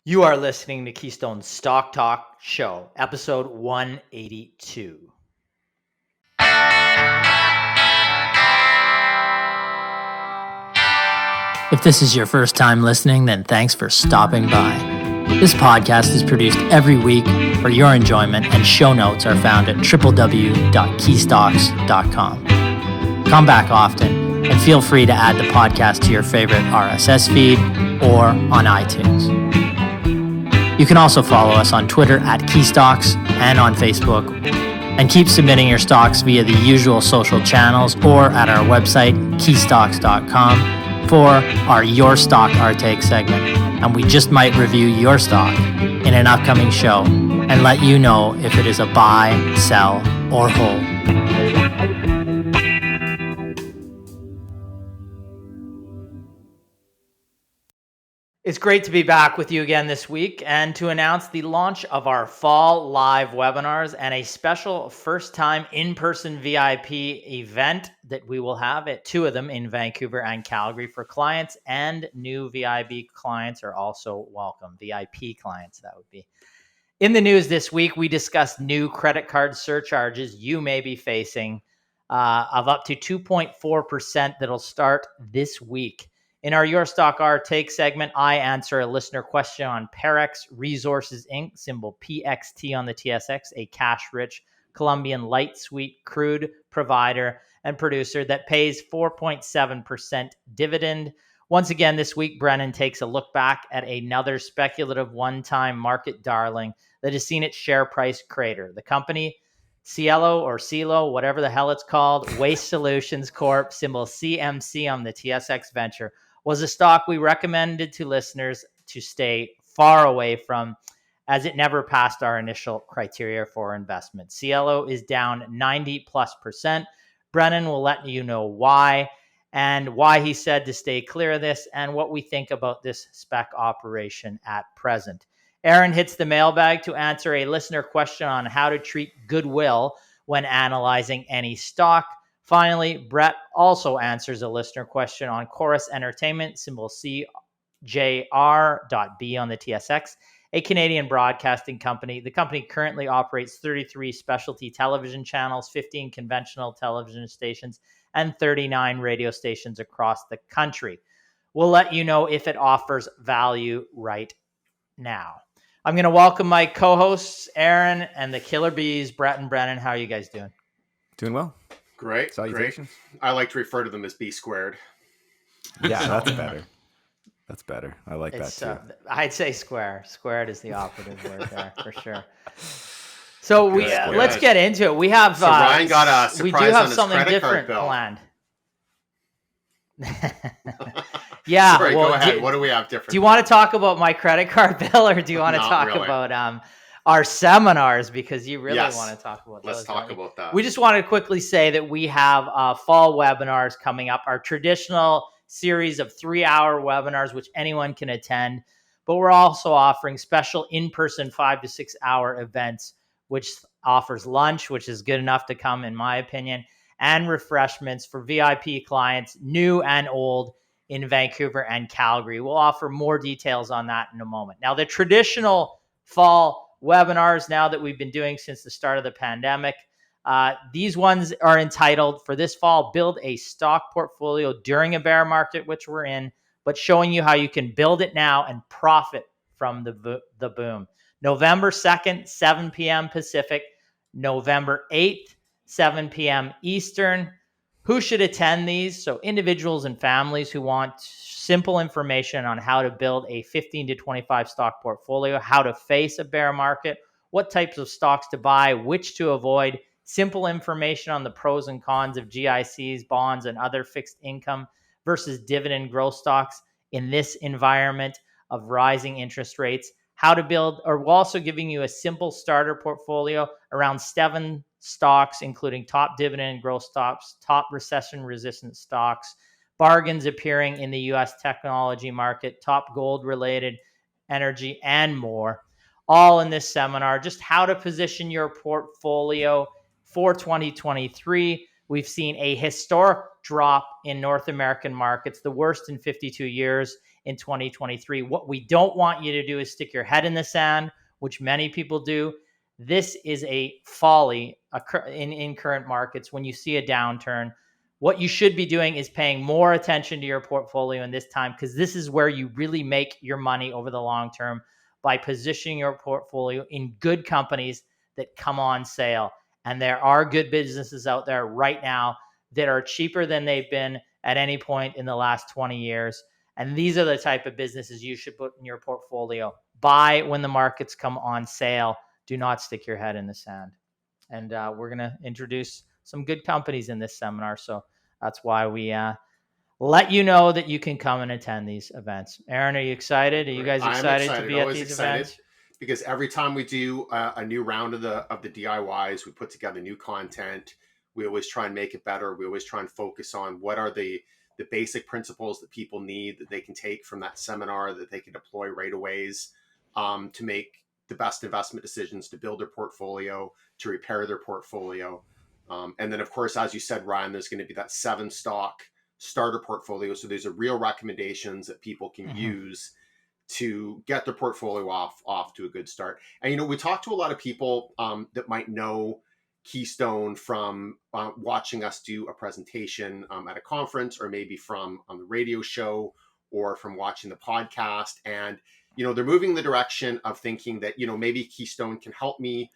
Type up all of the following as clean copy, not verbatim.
You are listening to Keystone's Stock Talk Show, episode 182. If this is your first time listening, then thanks for stopping by. This podcast is produced every week for your enjoyment, and show notes are found at www.keystocks.com. Come back often, and feel free to add the podcast to your favorite RSS feed or on iTunes. You can also follow us on Twitter at Keystocks and on Facebook, and keep submitting your stocks via the usual social channels or at our website, keystocks.com, for our Your Stock Our Take segment. And we just might review your stock in an upcoming show and let you know if it is a buy, sell, or hold. It's great to be back with you again this week and to announce the launch of our fall live webinars and a special first-time in-person VIP event that we will have at two of them in Vancouver and Calgary for clients, and new VIP clients are also welcome. VIP clients, that would be. In the news this week, we discussed new credit card surcharges you may be facing of up to 2.4% that'll start this week. In our Your Stock Our Take segment, I answer a listener question on Parex Resources Inc., symbol PXT on the TSX, a cash-rich Colombian light sweet crude provider and producer that pays 4.7% dividend. Once again, this week, Brennan takes a look back at another speculative one-time market darling that has seen its share price crater. The company, Cielo, whatever the hell it's called, Waste Solutions Corp., symbol CMC on the TSX Venture, was a stock we recommended to listeners to stay far away from, as it never passed our initial criteria for investment. Cielo is down 90+%. Brennan will let you know why, and why he said to stay clear of this, and what we think about this spec operation at present. Aaron hits the mailbag to answer a listener question on how to treat Goodwill when analyzing any stock. Finally, Brett also answers a listener question on Corus Entertainment, symbol CJR.B on the TSX, a Canadian broadcasting company. The company currently operates 33 specialty television channels, 15 conventional television stations, and 39 radio stations across the country. We'll let you know if it offers value right now. I'm going to welcome my co-hosts, Aaron and the Killer Bees, Brett and Brennan. How are you guys doing? Doing well. Great. Salutations. Great. I like to refer to them as B squared. Yeah, that's better. That's better. I like that too. I'd say square. Squared is the operative word there for sure. So let's get into it. We have Ryan got a surprise. We do have on something his different bill. planned. Yeah. Sorry, go ahead. What do we have different? Do you want to talk about my credit card bill, or do you want to talk about our seminars, because you really want to talk about those? Let's talk about that. We just wanted to quickly say that we have fall webinars coming up, our traditional series of 3-hour webinars, which anyone can attend. But we're also offering special in-person 5 to 6 hour events, which offers lunch, which is good enough to come, in my opinion, and refreshments for VIP clients, new and old, in Vancouver and Calgary. We'll offer more details on that in a moment. Now, the traditional fall webinars, now that we've been doing since the start of the pandemic, these ones are entitled, for this fall, Build a Stock Portfolio During a Bear Market, which we're in, but showing you how you can build it now and profit from the boom. November 2nd, 7 p.m. Pacific, November 8th, 7 p.m. Eastern. Who should attend these? So individuals and families who want simple information on how to build a 15 to 25 stock portfolio, how to face a bear market, what types of stocks to buy, which to avoid, simple information on the pros and cons of GICs, bonds, and other fixed income versus dividend growth stocks in this environment of rising interest rates, how to build, or we're also giving you a simple starter portfolio around 7 stocks, including top dividend growth stocks, top recession-resistant stocks, bargains appearing in the U.S. technology market, top gold-related energy, and more. All in this seminar, just how to position your portfolio for 2023. We've seen a historic drop in North American markets, the worst in 52 years, in 2023. What we don't want you to do is stick your head in the sand, which many people do. This is a folly in current markets. When you see a downturn, what you should be doing is paying more attention to your portfolio in this time, because this is where you really make your money over the long term, by positioning your portfolio in good companies that come on sale. And there are good businesses out there right now that are cheaper than they've been at any point in the last 20 years. And these are the type of businesses you should put in your portfolio. Buy when the markets come on sale. Do not stick your head in the sand. And we're going to introduce some good companies in this seminar. So that's why we let you know that you can come and attend these events. Aaron, are you excited? Are you guys excited to be at these events? Because every time we do a new round of the DIYs, we put together new content. We always try and make it better. We always try and focus on what are the basic principles that people need, that they can take from that seminar, that they can deploy right away to make the best investment decisions, to build their portfolio, to repair their portfolio. And then, of course, as you said, Ryan, there's going to be that 7-stock starter portfolio. So these are real recommendations that people can use to get their portfolio off to a good start. And, we talked to a lot of people that might know Keystone from watching us do a presentation at a conference, or maybe from on the radio show, or from watching the podcast. And, they're moving the direction of thinking that, maybe Keystone can help me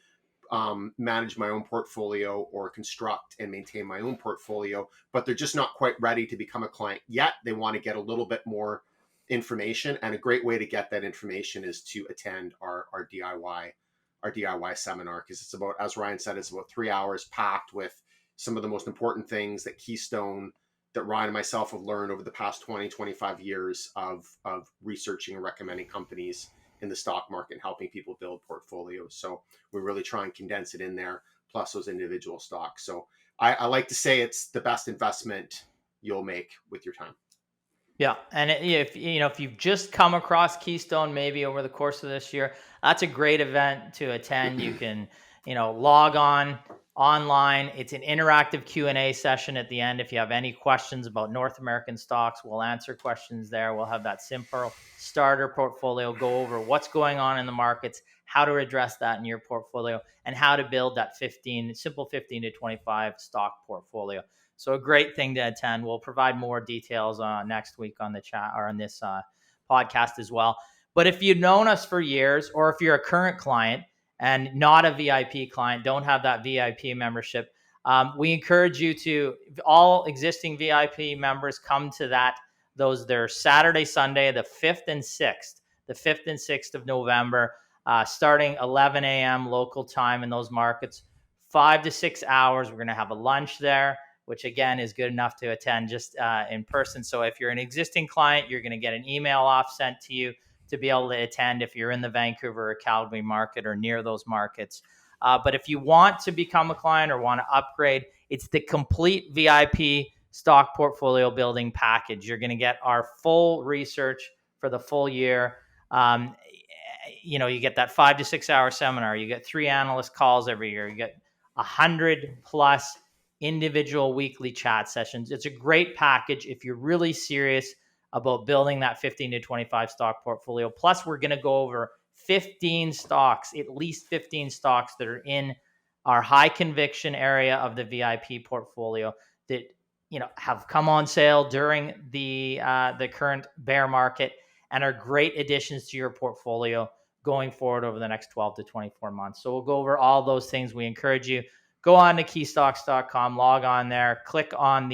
manage my own portfolio, or construct and maintain my own portfolio, but they're just not quite ready to become a client yet. They want to get a little bit more information, and a great way to get that information is to attend our DIY seminar, because it's about, as Ryan said, it's about 3 hours packed with some of the most important things that Keystone, that Ryan and myself have learned over the past 20, 25 years of researching and recommending companies in the stock market and helping people build portfolios. So we really try and condense it in there, plus those individual stocks. So I like to say it's the best investment you'll make with your time. Yeah, and if you've just come across Keystone maybe over the course of this year, that's a great event to attend. You can, log on online. It's an interactive Q&A session at the end. If you have any questions about North American stocks, we'll answer questions there. We'll have that simple starter portfolio, go over what's going on in the markets, how to address that in your portfolio, and how to build that simple 15 to 25 stock portfolio. So a great thing to attend. We'll provide more details next week on the chat, or on this podcast as well. But if you've known us for years, or if you're a current client and not a VIP client, don't have that VIP membership, we encourage you to, all existing VIP members, come to they're Saturday, Sunday, the 5th and 6th of November, starting 11 a.m. local time in those markets, 5 to 6 hours. We're going to have a lunch there, which again is good enough to attend just in person. So if you're an existing client, you're going to get an email off sent to you to be able to attend if you're in the Vancouver or Calgary market or near those markets. But if you want to become a client or want to upgrade, it's the complete VIP stock portfolio building package. You're going to get our full research for the full year. You get that 5 to 6 hour seminar. You get 3 analyst calls every year. You get 100 plus individual weekly chat sessions. It's a great package if you're really serious about building that 15 to 25 stock portfolio. Plus, we're going to go over 15 stocks, at least 15 stocks that are in our high conviction area of the VIP portfolio that have come on sale during the current bear market and are great additions to your portfolio going forward over the next 12 to 24 months. So we'll go over all those things. We encourage you, go on to keystocks.com, log on there, click on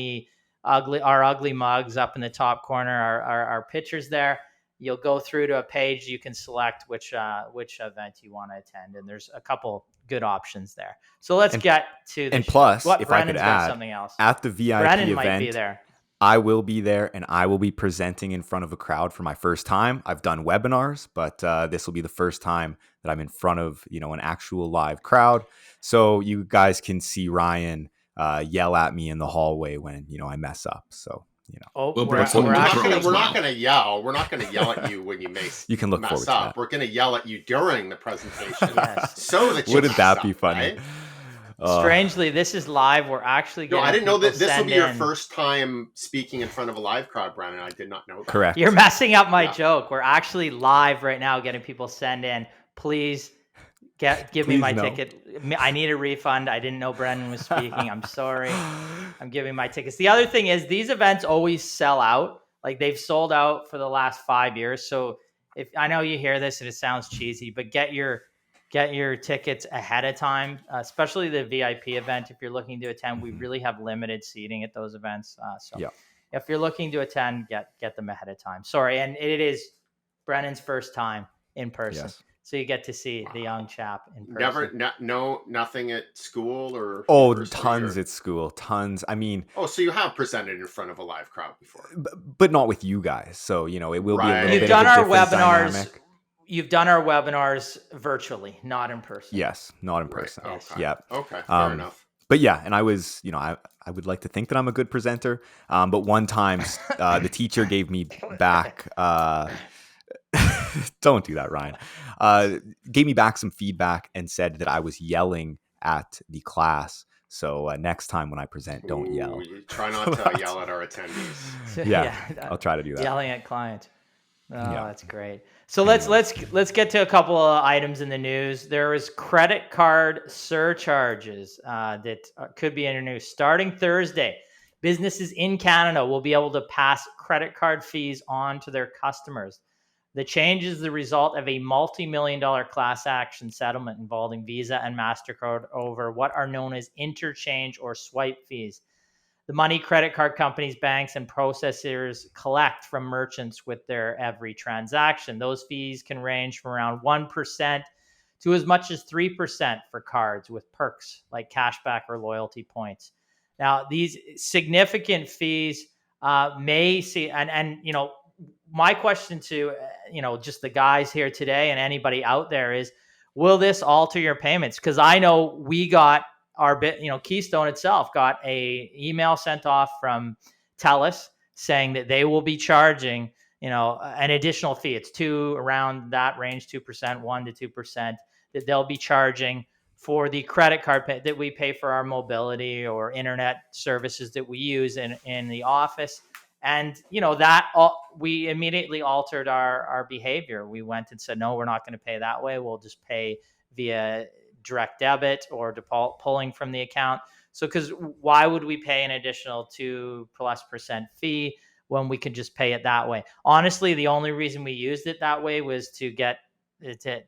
our ugly mugs up in the top corner, our pictures there. You'll go through to a page. You can select which event you want to attend, and there's a couple good options there. So let's get to and plus, if Brennan's I could add, something else. At the VIP Brennan event, might be there. I will be there, and I will be presenting in front of a crowd for my first time. I've done webinars, but this will be the first time that I'm in front of an actual live crowd. So you guys can see Ryan yell at me in the hallway when I mess up. So we're not going to yell. We're not going to yell at you when you you can look mess forward to up. that. We're going to yell at you during the presentation. Yes. So that you wouldn't that be up, funny? Right? Strangely, this is live. We're actually No, getting I didn't know people that this will send be your in. first time speaking in front of a live crowd, Brandon. I did not know that. Correct. You're messing up my Yeah. joke. We're actually live right now getting people send in. Please give me Please my no. ticket. I need a refund. I didn't know Brendan was speaking. I'm sorry. I'm giving my tickets. The other thing is these events always sell out. Like they've sold out for the last 5 years. So if I know you hear this and it sounds cheesy, but get your tickets ahead of time, especially the VIP event. If you're looking to attend, we really have limited seating at those events. So Yeah. if you're looking to attend, get them ahead of time. Sorry, and it is Brennan's first time in person. Yes. So you get to see the young chap in person. Nothing at school or Oh, university, tons or? at school. Tons. I mean, Oh, so you have presented in front of a live crowd before. but not with you guys. So, you know, it will be a little Right. bit You've of done a our different webinars. dynamic. You've done our webinars virtually, not in person. Yes, not in Right. person. Yes. Okay. Yeah. Okay. Fair enough. But yeah, and I was, you know, I would like to think that I'm a good presenter. But one time the teacher gave me back, don't do that, Ryan. Gave me back some feedback and said that I was yelling at the class. So next time when I present, don't yell. You try not to yell at our attendees. Yeah, I'll try to do that. Yelling at clients. Oh, Yeah. that's great. So let's get to a couple of items in the news. There is credit card surcharges that could be introduced starting Thursday. Businesses in Canada will be able to pass credit card fees on to their customers. The change is the result of a multi-million-dollar class action settlement involving Visa and MasterCard over what are known as interchange or swipe fees. The money credit card companies, banks, and processors collect from merchants with their every transaction. Those fees can range from around 1% to as much as 3% for cards with perks like cashback or loyalty points. Now, these significant fees may see, and you know, my question to just the guys here today and anybody out there is, will this alter your payments? Because I know we got our bit, Keystone itself got a email sent off from TELUS saying that they will be charging, an additional fee. It's around that range, 2%, 1% to 2%, that they'll be charging for the credit card that we pay for our mobility or internet services that we use in the office. And, we immediately altered our behavior. We went and said, no, we're not going to pay that way. We'll just pay via direct debit or default pulling from the account. So, because why would we pay an additional 2+% fee when we could just pay it that way? Honestly, the only reason we used it that way was to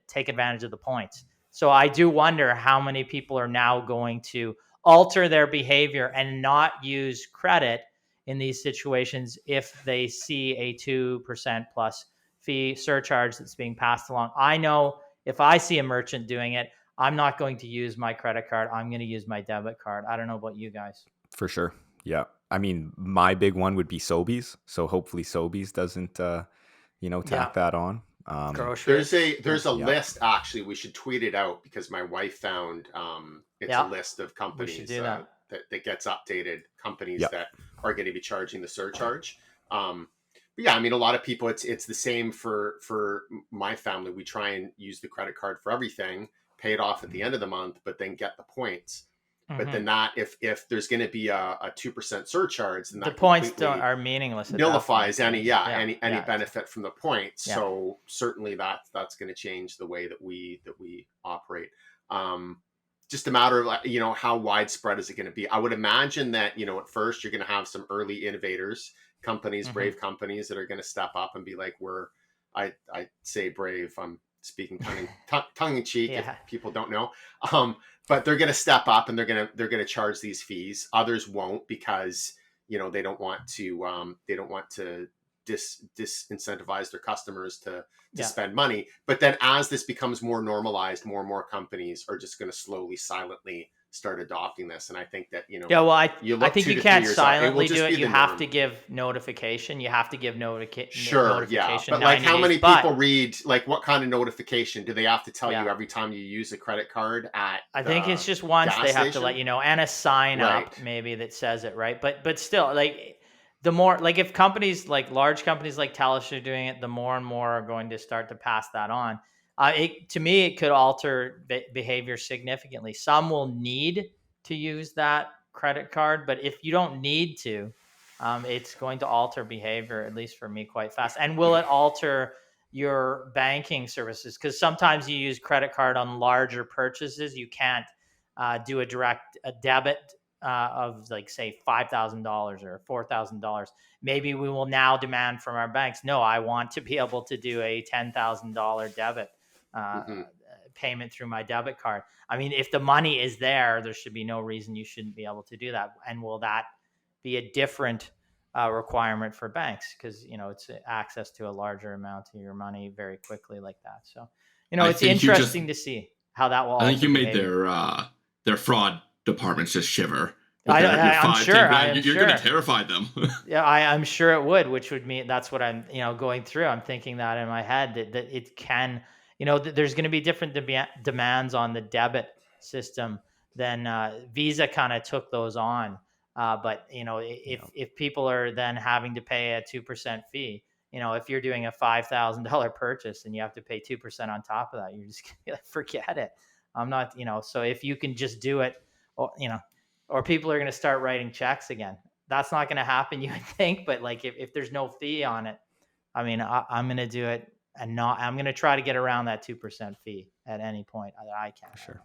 take advantage of the points. So I do wonder how many people are now going to alter their behavior and not use credit in these situations if they see a 2% plus fee surcharge that's being passed along. I know if I see a merchant doing it, I'm not going to use my credit card. I'm going to use my debit card. I don't know about you guys. For sure. Yeah. I mean, my big one would be Sobeys. So hopefully Sobeys doesn't, tack that on. Groceries. There's a list, actually. We should tweet it out because my wife found it's a list of companies that gets updated, companies that are going to be charging the surcharge. But yeah, I mean, a lot of people, it's the same for my family. We try and use the credit card for everything, pay it off at the end of the month, but then get the points. But then that if there's going to be a 2% surcharge, then that the points are meaningless. Nullifies any benefit from the points. Yeah. So certainly that's going to change the way that we operate. Just a matter of how widespread is it going to be? I would imagine that at first you're going to have some early innovators, companies, brave companies that are going to step up and be like, I say brave. I'm speaking tongue in cheek if people don't know. But they're going to step up and they're going to charge these fees. Others won't because they don't want to disincentivize their customers to spend money. But then as this becomes more normalized, more and more companies are just going to slowly, silently start adopting this. And I think that I think you can't silently do it. You have to give notification. You have to give notification. Sure, yeah. But like, how many people read? Like, what kind of notification do they have to tell you every time you use a credit card at? I think it's just once they have to let you know, and a sign up maybe that says it, right? But still, like, the more, like, if companies like large companies like TELUS are doing it, the more and more are going to start to pass that on. To me, it could alter behavior significantly. Some will need to use that credit card, but if you don't need to, it's going to alter behavior, at least for me, quite fast. And will it alter your banking services? Because sometimes you use credit card on larger purchases. You can't do a debit of like say $5,000 or $4,000. Maybe we will now demand from our banks, no, I want to be able to do a $10,000 debit payment through my debit card. I mean, if the money is there, there should be no reason you shouldn't be able to do that. And will that be a different requirement for banks? Because, it's access to a larger amount of your money very quickly like that. So, it's interesting to see how that will. I think you made their fraud departments just shiver. I'm sure. You're going to terrify them. Yeah, I'm sure it would, which would mean that's what I'm, going through. I'm thinking that in my head that it can, there's going to be different demands on the debit system than Visa kind of took those on. But if people are then having to pay a 2% fee, if you're doing a $5,000 purchase and you have to pay 2% on top of that, you're just gonna forget it. I'm not, so if you can just do it, or people are going to start writing checks again. That's not going to happen, you would think. But like if there's no fee on it, I mean, I'm going to do it I'm going to try to get around that 2% fee at any point that I can. Sure.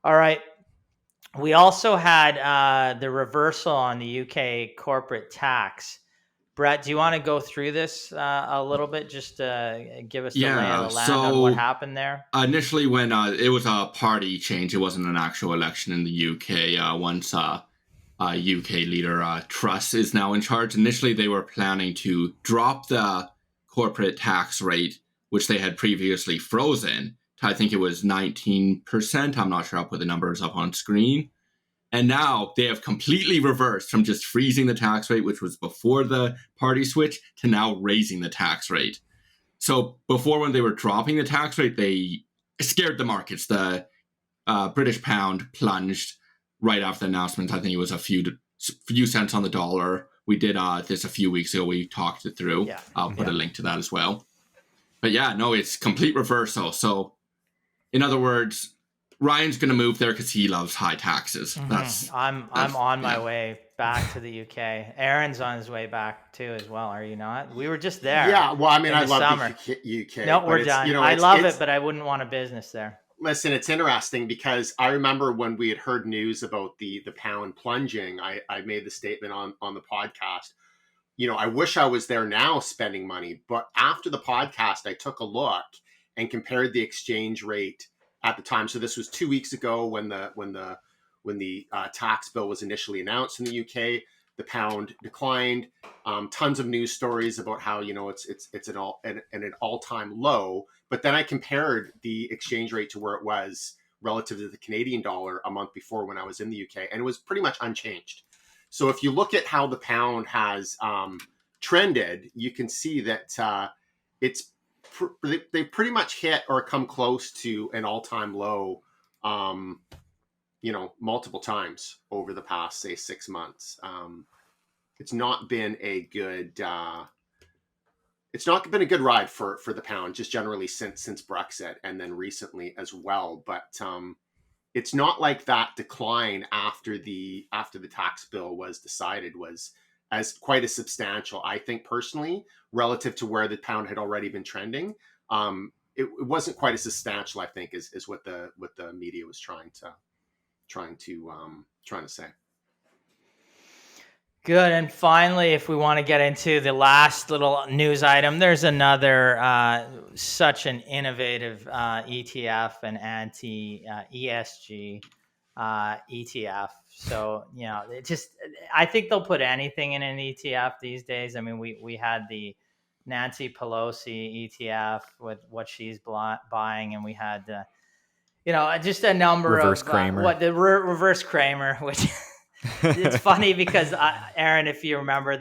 All right. We also had the reversal on the UK corporate tax. Brett, do you want to go through this a little bit, just to give us the lay of the land on what happened there? Initially, when it was a party change, it wasn't an actual election in the UK. Once UK leader Truss is now in charge, initially they were planning to drop the corporate tax rate, which they had previously frozen, to I think it was 19%. I'm not sure. I'll put the numbers up on screen. And now they have completely reversed from just freezing the tax rate, which was before the party switch, to now raising the tax rate. So before, when they were dropping the tax rate, they scared the markets. The British pound plunged right after the announcement. I think it was a few cents on the dollar. We did this a few weeks ago. We talked it through. Yeah. I'll put a link to that as well. But yeah, no, it's complete reversal. So in other words, Ryan's going to move there because he loves high taxes. I'm on my way back to the UK. Aaron's on his way back too as well. Are you not? We were just there. Yeah. Well, I mean, I love the UK. No, we're done. I love it, but I wouldn't want a business there. Listen, it's interesting because I remember when we had heard news about the pound plunging, I made the statement on the podcast, I wish I was there now spending money. But after the podcast, I took a look and compared the exchange rate at the time. So this was 2 weeks ago when the tax bill was initially announced in the UK. The pound declined. Tons of news stories about how it's an all-time low. But then I compared the exchange rate to where it was relative to the Canadian dollar a month before when I was in the UK, and it was pretty much unchanged. So if you look at how the pound has trended, you can see that they pretty much hit or come close to an all-time low, multiple times over the past, say, 6 months. It's not been a good ride for the pound, just generally since Brexit, and then recently as well. But it's not like that decline after the tax bill was decided was as quite as substantial, I think, personally, relative to where the pound had already been trending. It wasn't quite as substantial, I think, is what the media was trying to say. Good. And finally, if we want to get into the last little news item, there's another such an innovative ETF and anti-ESG ETF. So, I think they'll put anything in an ETF these days. I mean, we had the Nancy Pelosi ETF with what she's buying, and we had, just a number reverse of Kramer. Reverse Kramer, which it's funny because Aaron, if you remember,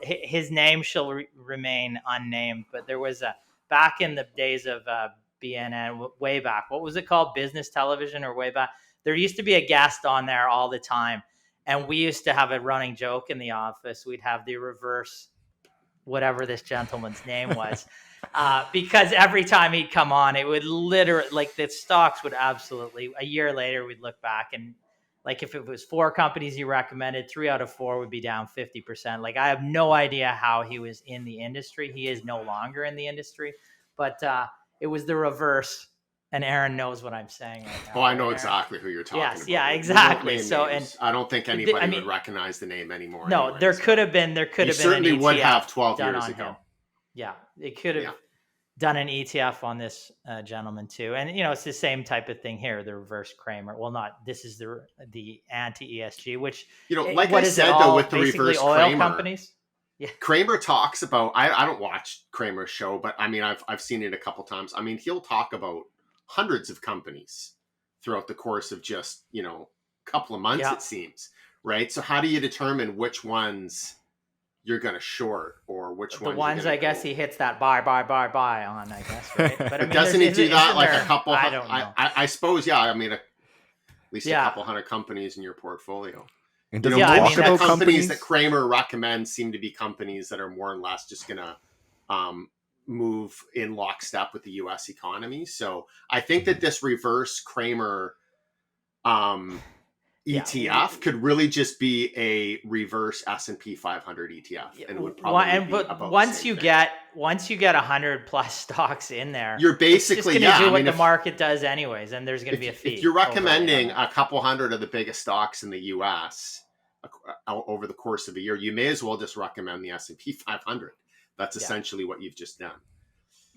his name shall remain unnamed, but there was back in the days of BNN, way back, what was it called? Business Television, or way back. There used to be a guest on there all the time, and we used to have a running joke in the office. We'd have the reverse, whatever this gentleman's name was, because every time he'd come on, it would literally, like, the stocks would absolutely, a year later, we'd look back and Like if it was 4 companies he recommended, 3 out of 4 would be down 50%. Like I have no idea how he was in the industry. He is no longer in the industry, but it was the reverse. And Aaron knows what I'm saying right now. Oh, I know Aaron? exactly who you're talking Yes, about. yeah, We won't exactly. name So, names. I don't think anybody would recognize the name anymore. No, anyway, there so. could have been an certainly ETF would have 12 done years on ago. him. Yeah, it could have done an ETF on this gentleman too. And it's the same type of thing here, the reverse Kramer. Well, this is the anti-ESG, which like what I is said it all, though, with the reverse oil Kramer companies. Yeah. Kramer talks about, I don't watch Kramer's show, but I mean, I've seen it a couple times. I mean, he'll talk about hundreds of companies throughout the course of just, a couple of months, it seems, right? So how do you determine which ones you're going to short or which ones? The ones I guess he hits that buy on, I guess, right? But I mean, doesn't he do that like a couple? I don't know. I suppose, yeah. I mean, at least a couple hundred companies in your portfolio. And the companies that Kramer recommends seem to be companies that are more or less just going to move in lockstep with the U.S. economy. So I think that this reverse Kramer ETF could really just be a reverse S&P 500 ETF, and would probably be about once the you same get 100 plus stocks in there, you're basically going to do what the market does anyways, and there's going to be a fee. If you're recommending a couple hundred of the biggest stocks in the U.S. over the course of a year, you may as well just recommend the S&P 500. That's essentially what you've just done.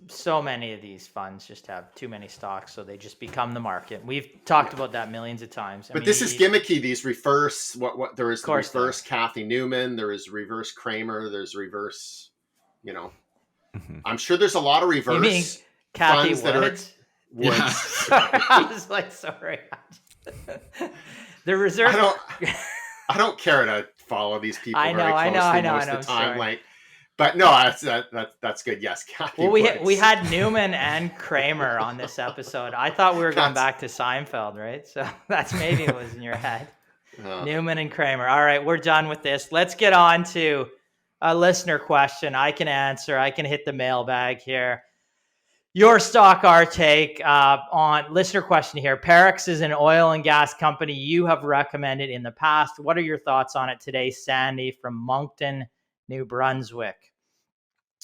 So many of these funds just have too many stocks, so they just become the market. We've talked about that millions of times. But this is gimmicky. These reverse, there is the reverse Kathy Newman, there is reverse Kramer, there's reverse, I'm sure there's a lot of reverse. You mean Kathy funds that are Woods? I was like, sorry. The reserve. I don't care to follow these people very closely most of the time. Sorry. But no, that's good. Yes, Kathy. Well, we had Newman and Kramer on this episode. I thought we were going back to Seinfeld, right? So that's maybe it was in your head. Newman and Kramer. All right, we're done with this. Let's get on to a listener question. I can answer. I can hit the mailbag here. Your stock, our take on listener question here. Parex is an oil and gas company you have recommended in the past. What are your thoughts on it today, Sandy from Moncton, New Brunswick?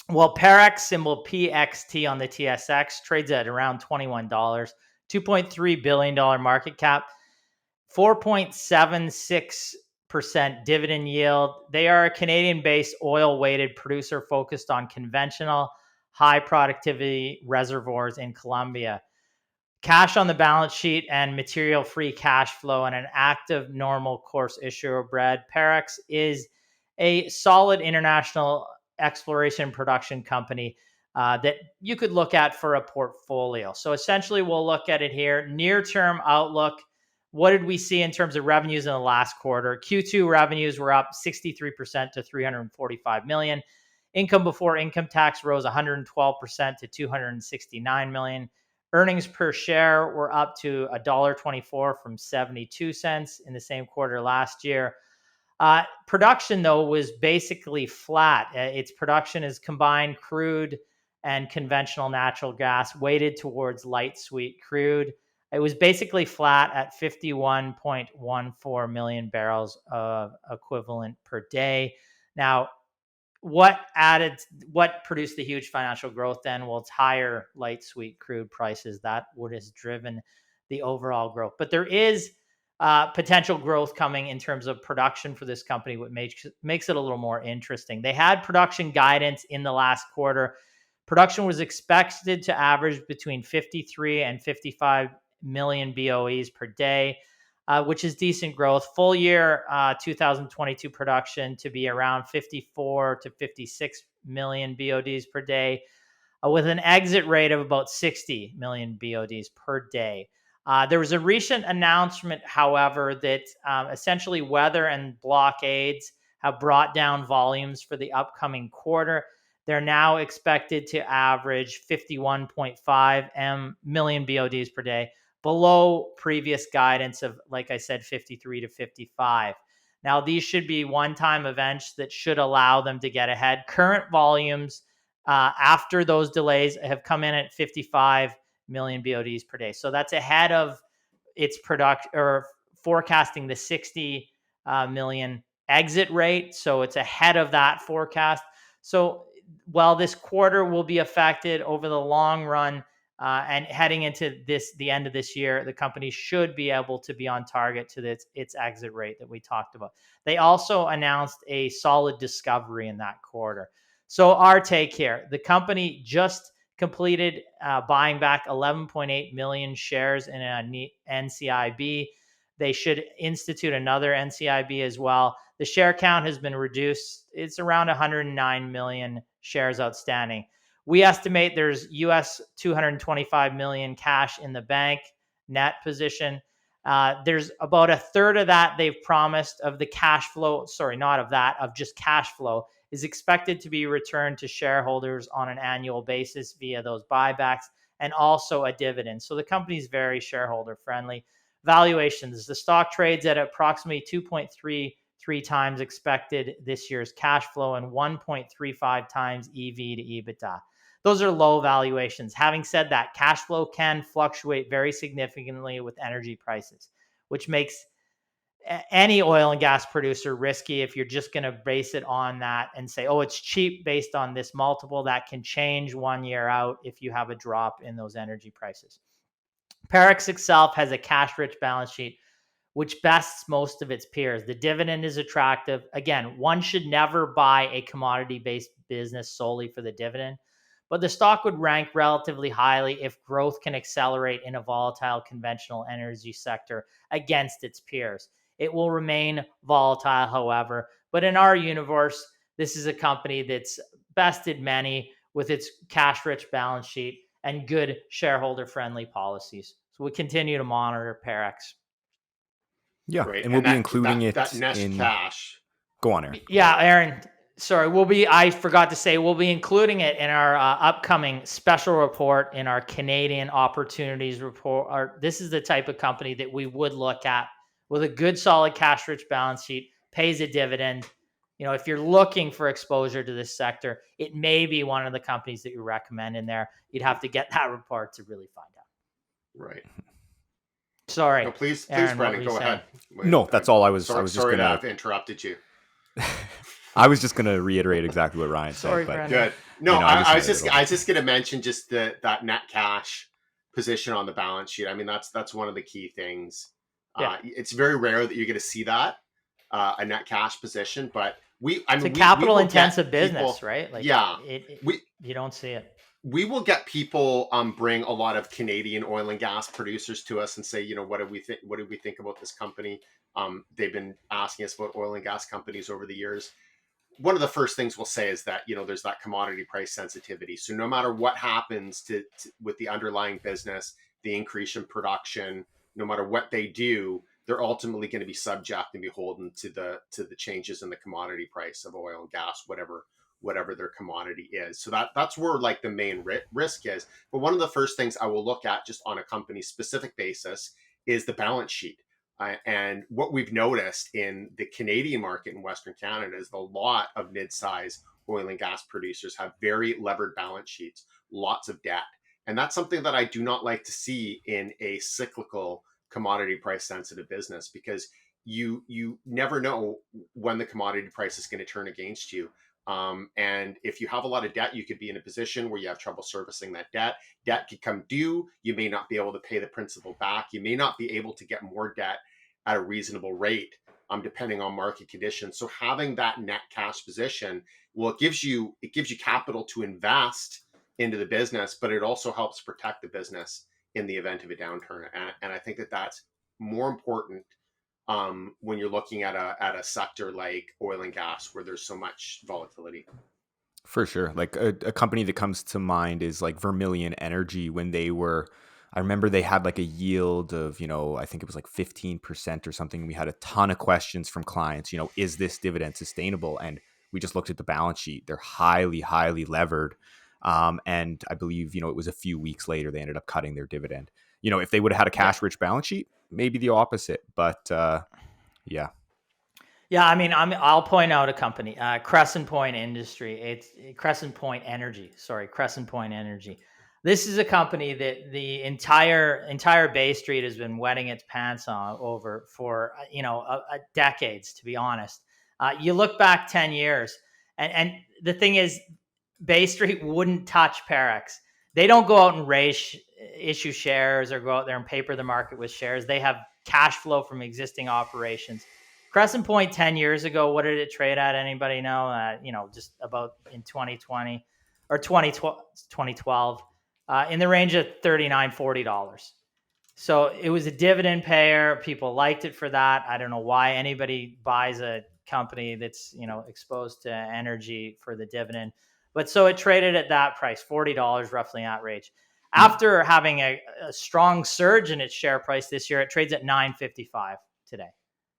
Well, Parex, symbol PXT on the TSX, trades at around $21, $2.3 billion market cap, 4.76% dividend yield. They are a Canadian-based oil-weighted producer focused on conventional high productivity reservoirs in Colombia. Cash on the balance sheet and material free cash flow and an active normal course issuer bid. Parex is a solid international exploration production company that you could look at for a portfolio. So essentially we'll look at it here. Near-term outlook. What did we see in terms of revenues in the last quarter? Q2 revenues were up 63% to $345 million. Income before income tax rose 112% to $269 million. Earnings per share were up to $1.24 from 72 cents in the same quarter last year. Production, though, was basically flat. Its production is combined crude and conventional natural gas, weighted towards light sweet crude. It was basically flat at 51.14 million barrels of equivalent per day. Now, what produced the huge financial growth then? Well, it's higher light sweet crude prices. That would have driven the overall growth. But there is potential growth coming in terms of production for this company, what makes it a little more interesting. They had production guidance in the last quarter. Production was expected to average between 53 and 55 million BOEs per day, which is decent growth. Full year 2022 production to be around 54 to 56 million BODs per day, with an exit rate of about 60 million BODs per day. There was a recent announcement, however, that essentially weather and blockades have brought down volumes for the upcoming quarter. They're now expected to average 51.5 million BODs per day, below previous guidance of, like I said, 53 to 55. Now, these should be one-time events that should allow them to get ahead. Current volumes after those delays have come in at 55 million BODs per day. So that's ahead of its production or forecasting the 60 million exit rate. So it's ahead of that forecast. So while this quarter will be affected, over the long run and heading into the end of this year, the company should be able to be on target to its exit rate that we talked about. They also announced a solid discovery in that quarter. So our take here, the company just completed buying back 11.8 million shares in an NCIB. They should institute another NCIB as well. The share count has been reduced. It's around 109 million shares outstanding. We estimate there's US 225 million cash in the bank net position. There's about a third of that they've promised of the cash flow. Sorry, not of that, of just cash flow is expected to be returned to shareholders on an annual basis via those buybacks and also a dividend. So the company is very shareholder friendly. Valuations, the stock trades at approximately 2.33 times expected this year's cash flow and 1.35 times EV to EBITDA. Those are low valuations. Having said that, cash flow can fluctuate very significantly with energy prices, which makes any oil and gas producer risky if you're just going to base it on that and say, oh, it's cheap based on this multiple. That can change 1 year out if you have a drop in those energy prices. Parex itself has a cash-rich balance sheet, which bests most of its peers. The dividend is attractive. Again, one should never buy a commodity-based business solely for the dividend, but the stock would rank relatively highly if growth can accelerate in a volatile conventional energy sector against its peers. It will remain volatile, however, but in our universe, this is a company that's bested many with its cash-rich balance sheet and good shareholder-friendly policies. So we continue to monitor Parex. Yeah, Great. and we'll be that, including that it Nest in. cash. Go on, Aaron. Yeah, Aaron. Sorry, I forgot to say, we'll be including it in our upcoming special report in our Canadian opportunities report. This is the type of company that we would look at with a good, solid cash-rich balance sheet, pays a dividend. You know, if you're looking for exposure to this sector, it may be one of the companies that you recommend in there. You'd have to get that report to really find out. Right. Sorry. No, please, Aaron, Brendan, go ahead. No, that's all I was. Sorry, I was just sorry to gonna. have interrupted you. I was just gonna reiterate exactly what Ryan Sorry, said. But Brendan. Good. No, you know, I was just going to mention just that net cash position on the balance sheet. I mean, that's one of the key things. Yeah. It's very rare that you're going to see that a net cash position, but it's a capital intensive business, people, right? Like, yeah, you don't see it. We will get people bring a lot of Canadian oil and gas producers to us and say, you know, what do we think? What do we think about this company? They've been asking us about oil and gas companies over the years. One of the first things we'll say is that, you know, there's that commodity price sensitivity. So no matter what happens to with the underlying business, the increase in production, no matter what they do, they're ultimately going to be subject and beholden to the changes in the commodity price of oil and gas, whatever their commodity is. So that's where like the main risk is. But one of the first things I will look at just on a company specific basis is the balance sheet. And what we've noticed in the Canadian market in Western Canada is a lot of mid-size oil and gas producers have very levered balance sheets, lots of debt. And that's something that I do not like to see in a cyclical commodity price sensitive business, because you never know when the commodity price is going to turn against you. And if you have a lot of debt, you could be in a position where you have trouble servicing that debt. Debt could come due. You may not be able to pay the principal back. You may not be able to get more debt at a reasonable rate, depending on market conditions. So having that net cash position, well, it gives you capital to invest into the business, but it also helps protect the business in the event of a downturn. And I think that that's more important when you're looking at a sector like oil and gas, where there's so much volatility. For sure. Like a company that comes to mind is like Vermilion Energy. When I remember they had like a yield of, you know, I think it was like 15% or something. We had a ton of questions from clients, you know, is this dividend sustainable? And we just looked at the balance sheet. They're highly, highly levered. And I believe, you know, it was a few weeks later, they ended up cutting their dividend. You know, if they would have had a cash rich balance sheet, maybe the opposite, but yeah. Yeah, I mean, I'll point out a company, Crescent Point Industry. It's Crescent Point Energy. Sorry, Crescent Point Energy. This is a company that the entire Bay Street has been wetting its pants on over for decades, to be honest. You look back 10 years, and the thing is, Bay Street wouldn't touch Parex. They don't go out and issue shares or go out there and paper the market with shares. They have cash flow from existing operations. Crescent Point 10 years ago, what did it trade at? Anybody know? Just about in 2020 or 2012. In the range of $39, $40. So it was a dividend payer. People liked it for that. I don't know why anybody buys a company that's, exposed to energy for the dividend. But so it traded at that price, $40, roughly in that range. After having a strong surge in its share price this year, it trades at $9.55 today.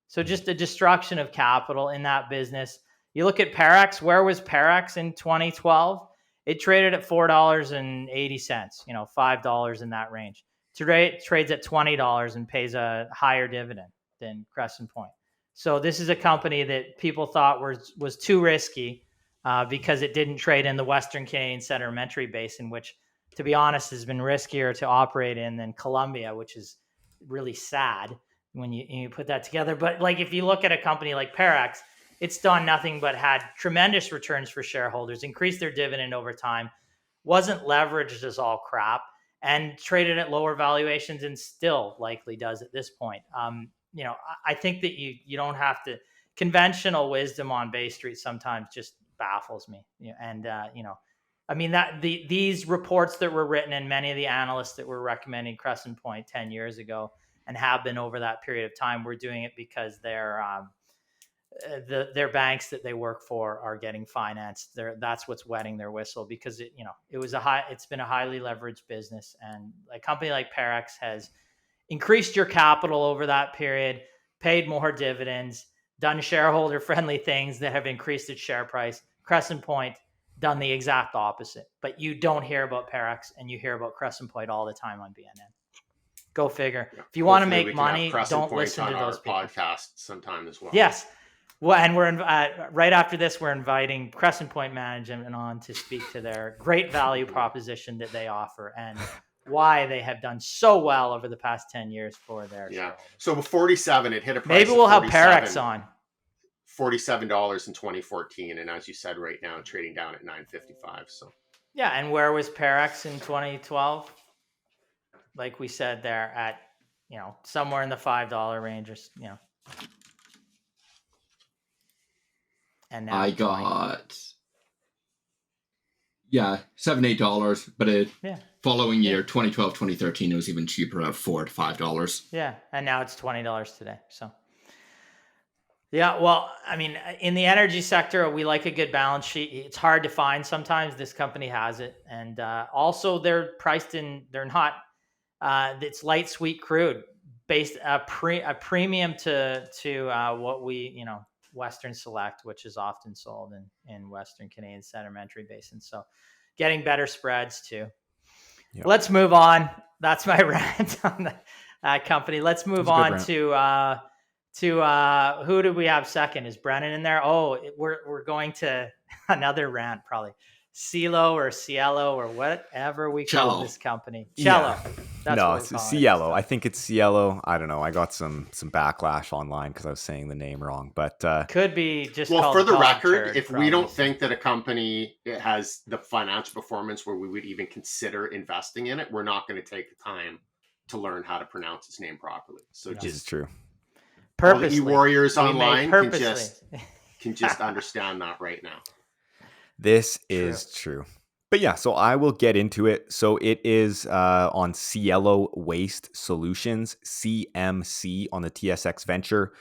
So just a destruction of capital in that business. You look at Parex. Where was Parex in 2012? It traded at $4.80, $5 in that range. Today it trades at $20 and pays a higher dividend than Crescent Point. So this is a company that people thought was too risky because it didn't trade in the Western Canadian Sedimentary Basin, which, to be honest, has been riskier to operate in than Colombia, which is really sad when you put that together. But like, if you look at a company like Parex, it's done nothing but had tremendous returns for shareholders, increased their dividend over time, wasn't leveraged as all crap, and traded at lower valuations, and still likely does at this point. I think that you don't have to. Conventional wisdom on Bay Street sometimes just baffles me. These reports that were written, and many of the analysts that were recommending Crescent Point 10 years ago and have been over that period of time, were doing it because their banks that they work for are getting financed. That's what's wetting their whistle, because it's been a highly leveraged business, and a company like Parex has increased your capital over that period, paid more dividends, done shareholder friendly things that have increased its share price. Crescent Point done the exact opposite, but you don't hear about Parex, and you hear about Crescent Point all the time on BNN. Go figure. Yeah. If you want to make money, don't listen to those people. Podcast sometime as well. Yes. Well, and we're right after this, we're inviting Crescent Point management on to speak to their great value proposition that they offer and why they have done so well over the past 10 years for their shareholders. So with 47, it hit a price. Maybe we'll have Parex on. $47 in 2014, and as you said, right now trading down at $9.55. So yeah, and where was Parex in 2012? Like we said, there at somewhere in the $5 range, or And now I got $7-8, but following year 2012, 2013, it was even cheaper at $4 to $5. Yeah, and now it's $20 today. So yeah, well, I mean, in the energy sector, we like a good balance sheet. It's hard to find sometimes. This company has it, and also they're priced in. They're not. It's light sweet crude, based a premium to what we Western Select, which is often sold in Western Canadian Sedimentary Basin. So getting better spreads too. Yep. Let's move on. That's my rant on that company. Let's move on to who do we have second? Is Brennan in there? Oh, we're going to another rant probably. Cielo or Cielo or whatever we call this company. Cielo. Yeah. No, it's Cielo. I think it's Cielo. I don't know. I got some backlash online because I was saying the name wrong, but could be just. Well, for the record, if we don't think that a company has the financial performance where we would even consider investing in it, we're not going to take the time to learn how to pronounce its name properly. So this is true. Purposely, all the e-warriors online can just understand that right now. This is true. But yeah, so I will get into it. So it is on Cielo Waste Solutions, CMC, on the TSX Venture.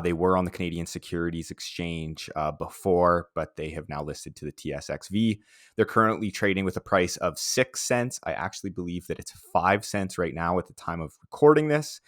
They were on the Canadian Securities Exchange before, but they have now listed to the TSXV. They're currently trading with a price of 6 cents. I actually believe that it's 5 cents right now at the time of recording this.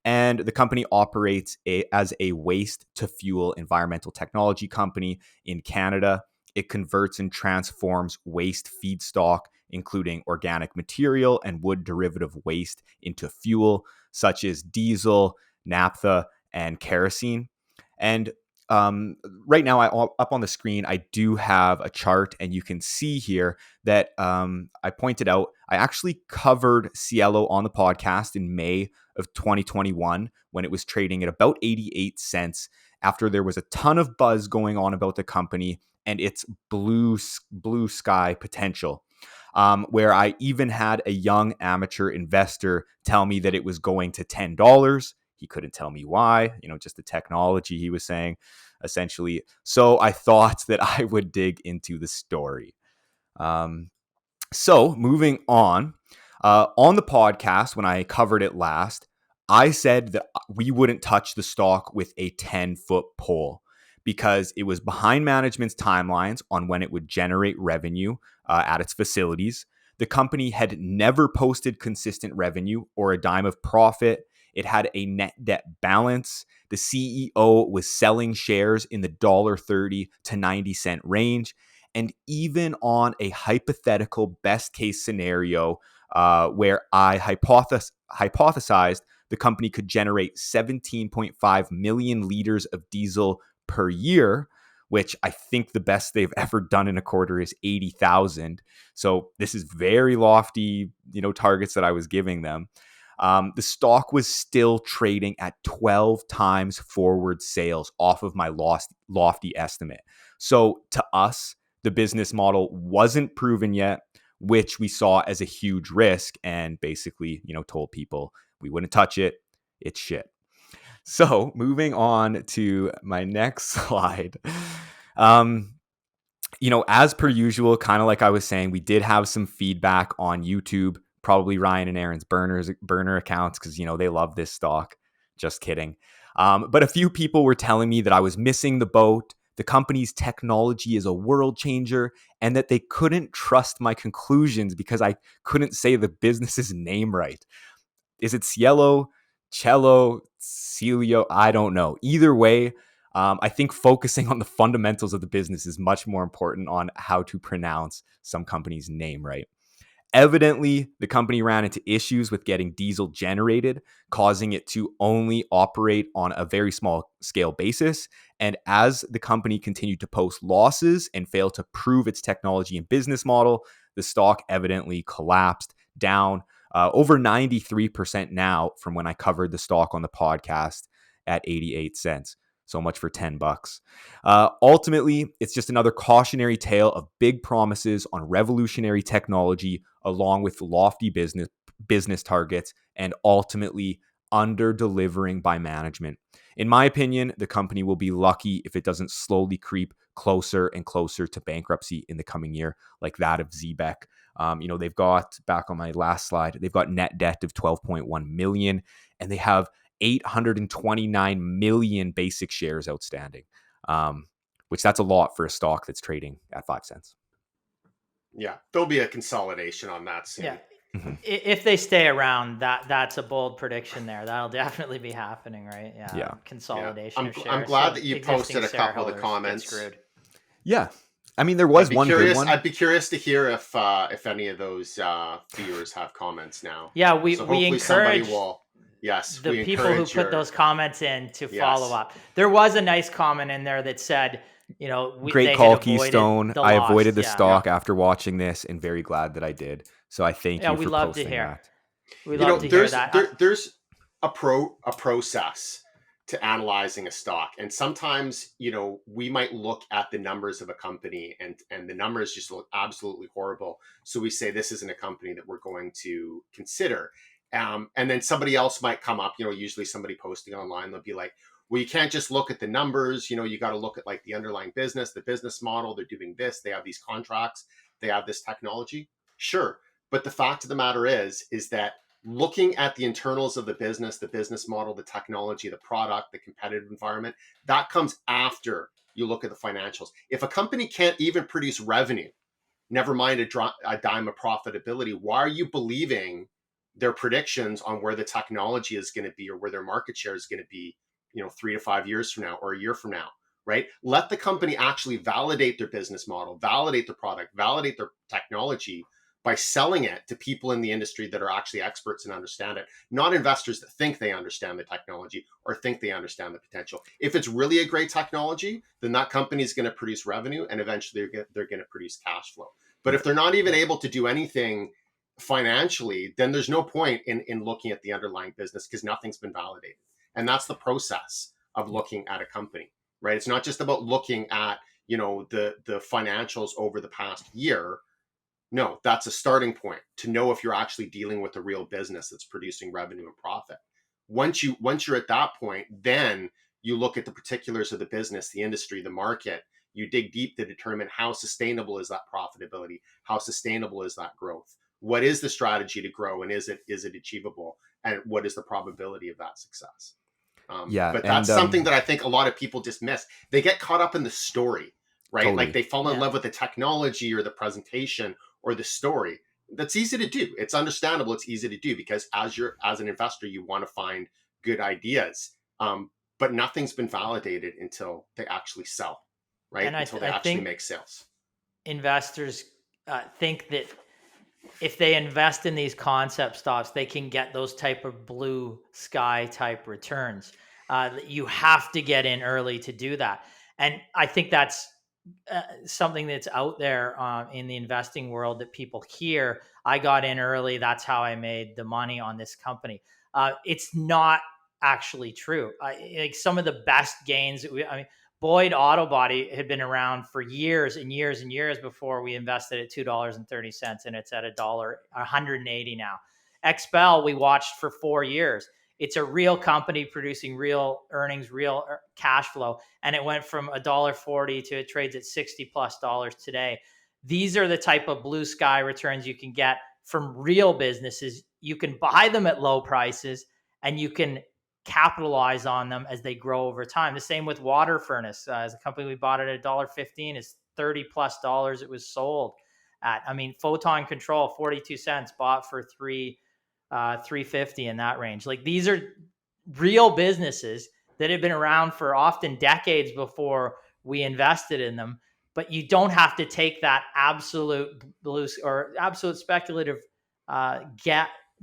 And the company operates as a waste-to-fuel environmental technology company in Canada. It converts and transforms waste feedstock, including organic material and wood derivative waste, into fuel, such as diesel, naphtha, and kerosene. And right now, up on the screen, I do have a chart, and you can see here that I pointed out I actually covered Cielo on the podcast in May of 2021 when it was trading at about 88 cents after there was a ton of buzz going on about the company and its blue sky potential. Where I even had a young amateur investor tell me that it was going to $10. He couldn't tell me why, just the technology he was saying, essentially. So I thought that I would dig into the story. So moving on the podcast, when I covered it last, I said that we wouldn't touch the stock with a 10-foot pole because it was behind management's timelines on when it would generate revenue at its facilities. The company had never posted consistent revenue or a dime of profit. It had a net debt balance. The CEO was selling shares in the $1.30 to 90-cent range. And even on a hypothetical best case scenario where I hypothesized the company could generate 17.5 million liters of diesel per year, which I think the best they've ever done in a quarter is 80,000. So this is very lofty, targets that I was giving them. The stock was still trading at 12 times forward sales off of my lofty estimate. So to us, the business model wasn't proven yet, which we saw as a huge risk and basically, told people we wouldn't touch it. It's shit. So moving on to my next slide. As per usual, kind of like I was saying, we did have some feedback on YouTube, probably Ryan and Aaron's burner accounts, because, they love this stock. Just kidding. But a few people were telling me that I was missing the boat. The company's technology is a world changer, and that they couldn't trust my conclusions because I couldn't say the business's name right. Is it Cielo, Cello, Celio? I don't know. Either way, I think focusing on the fundamentals of the business is much more important on how to pronounce some company's name right. Evidently, the company ran into issues with getting diesel generated, causing it to only operate on a very small scale basis. And as the company continued to post losses and fail to prove its technology and business model, the stock evidently collapsed down over 93% now from when I covered the stock on the podcast at 88 cents. So much for $10. Ultimately, it's just another cautionary tale of big promises on revolutionary technology, along with lofty business targets, and ultimately under-delivering by management. In my opinion, the company will be lucky if it doesn't slowly creep closer and closer to bankruptcy in the coming year, like that of Zebek. They've got, back on my last slide, they've got net debt of 12.1 million, and they have 829 million basic shares outstanding, which that's a lot for a stock that's trading at 5 cents. Yeah, there'll be a consolidation on that soon. Yeah. If they stay around, that's a bold prediction there. That'll definitely be happening, right? Yeah. Consolidation Yeah. of shares. I'm glad that you existing posted a couple of the shareholders get comments. screwed. Yeah. I mean, there was one good one. I'd be curious to hear if any of those viewers have comments now. Yeah, we hopefully encourage somebody will. Yes, the people who put those comments in to follow up. There was a nice comment in there that said, great call, Keystone. I avoided the stock after watching this, and very glad that I did. So I thank you for posting that. We love to hear that. There's a process to analyzing a stock, and sometimes we might look at the numbers of a company and the numbers just look absolutely horrible, so we say this isn't a company that we're going to consider. And then somebody else might come up, usually somebody posting online, they'll be like, well, you can't just look at the numbers, you got to look at like the underlying business, the business model. They're doing this, they have these contracts, they have this technology. Sure. But the fact of the matter is that looking at the internals of the business model, the technology, the product, the competitive environment, that comes after you look at the financials. If a company can't even produce revenue, never mind a dime of profitability, why are you believing their predictions on where the technology is going to be or where their market share is going to be, 3 to 5 years from now or a year from now, right? Let the company actually validate their business model, validate their product, validate their technology by selling it to people in the industry that are actually experts and understand it, not investors that think they understand the technology or think they understand the potential. If it's really a great technology, then that company is going to produce revenue and eventually they're going to produce cash flow. But if they're not even able to do anything financially, then there's no point in looking at the underlying business because nothing's been validated. And that's the process of looking at a company, right? It's not just about looking at, the financials over the past year. No, that's a starting point to know if you're actually dealing with a real business that's producing revenue and profit. Once you're at that point, then you look at the particulars of the business, the industry, the market. You dig deep to determine how sustainable is that profitability, how sustainable is that growth. What is the strategy to grow, and is it achievable, and what is the probability of that success? But that's something that I think a lot of people just miss. They get caught up in the story, right? Totally. Like they fall in love with the technology or the presentation or the story. That's easy to do. It's understandable. It's easy to do because as an investor, you want to find good ideas. But nothing's been validated until they actually sell, right? And until they actually make sales. Investors think that if they invest in these concept stocks, they can get those type of blue sky type returns. You have to get in early to do that. And I think that's something that's out there in the investing world that people hear. I got in early. That's how I made the money on this company. It's not actually true. Like some of the best gains. Boyd Auto Body had been around for years and years and years before we invested at $2.30, and it's at $1.80 now. XPEL we watched for 4 years. It's a real company producing real earnings, real cash flow, and it went from $1.40 to it trades at $60+ today. These are the type of blue sky returns you can get from real businesses. You can buy them at low prices, and you can capitalize on them as they grow over time. The same with Water Furnace. As a company, we bought it at $1.15. It's $30+ it was sold at. Photon Control, 42 cents, bought for $3.50 in that range. Like these are real businesses that have been around for often decades before we invested in them. But you don't have to take that absolute blue or absolute speculative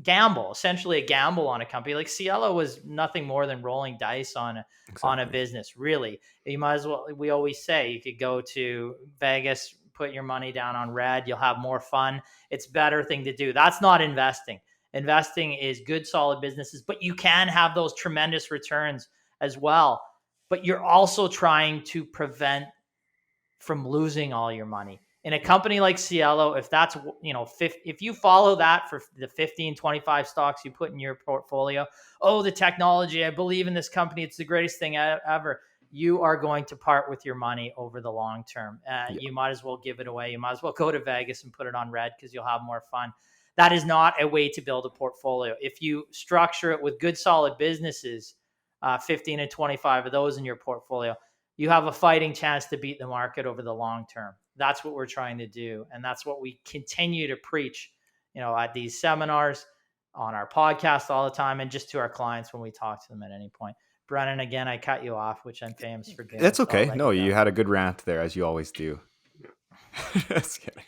gamble, essentially a gamble on a company. Like Cielo was nothing more than rolling dice on a business. Really, you might as well. We always say you could go to Vegas, put your money down on red. You'll have more fun. It's a better thing to do. That's not investing. Investing is good, solid businesses, but you can have those tremendous returns as well. But you're also trying to prevent from losing all your money. In a company like Cielo, if that's, if you follow that for the 15, 25 stocks you put in your portfolio, the technology, I believe in this company, it's the greatest thing ever. You are going to part with your money over the long term. You might as well give it away. You might as well go to Vegas and put it on red because you'll have more fun. That is not a way to build a portfolio. If you structure it with good, solid businesses, 15 and 25 of those in your portfolio, you have a fighting chance to beat the market over the long term. That's what we're trying to do. And that's what we continue to preach, at these seminars, on our podcast all the time, and just to our clients when we talk to them at any point. Brennan, again, I cut you off, which I'm famous for doing. That's okay. No, you had a good rant there, as you always do.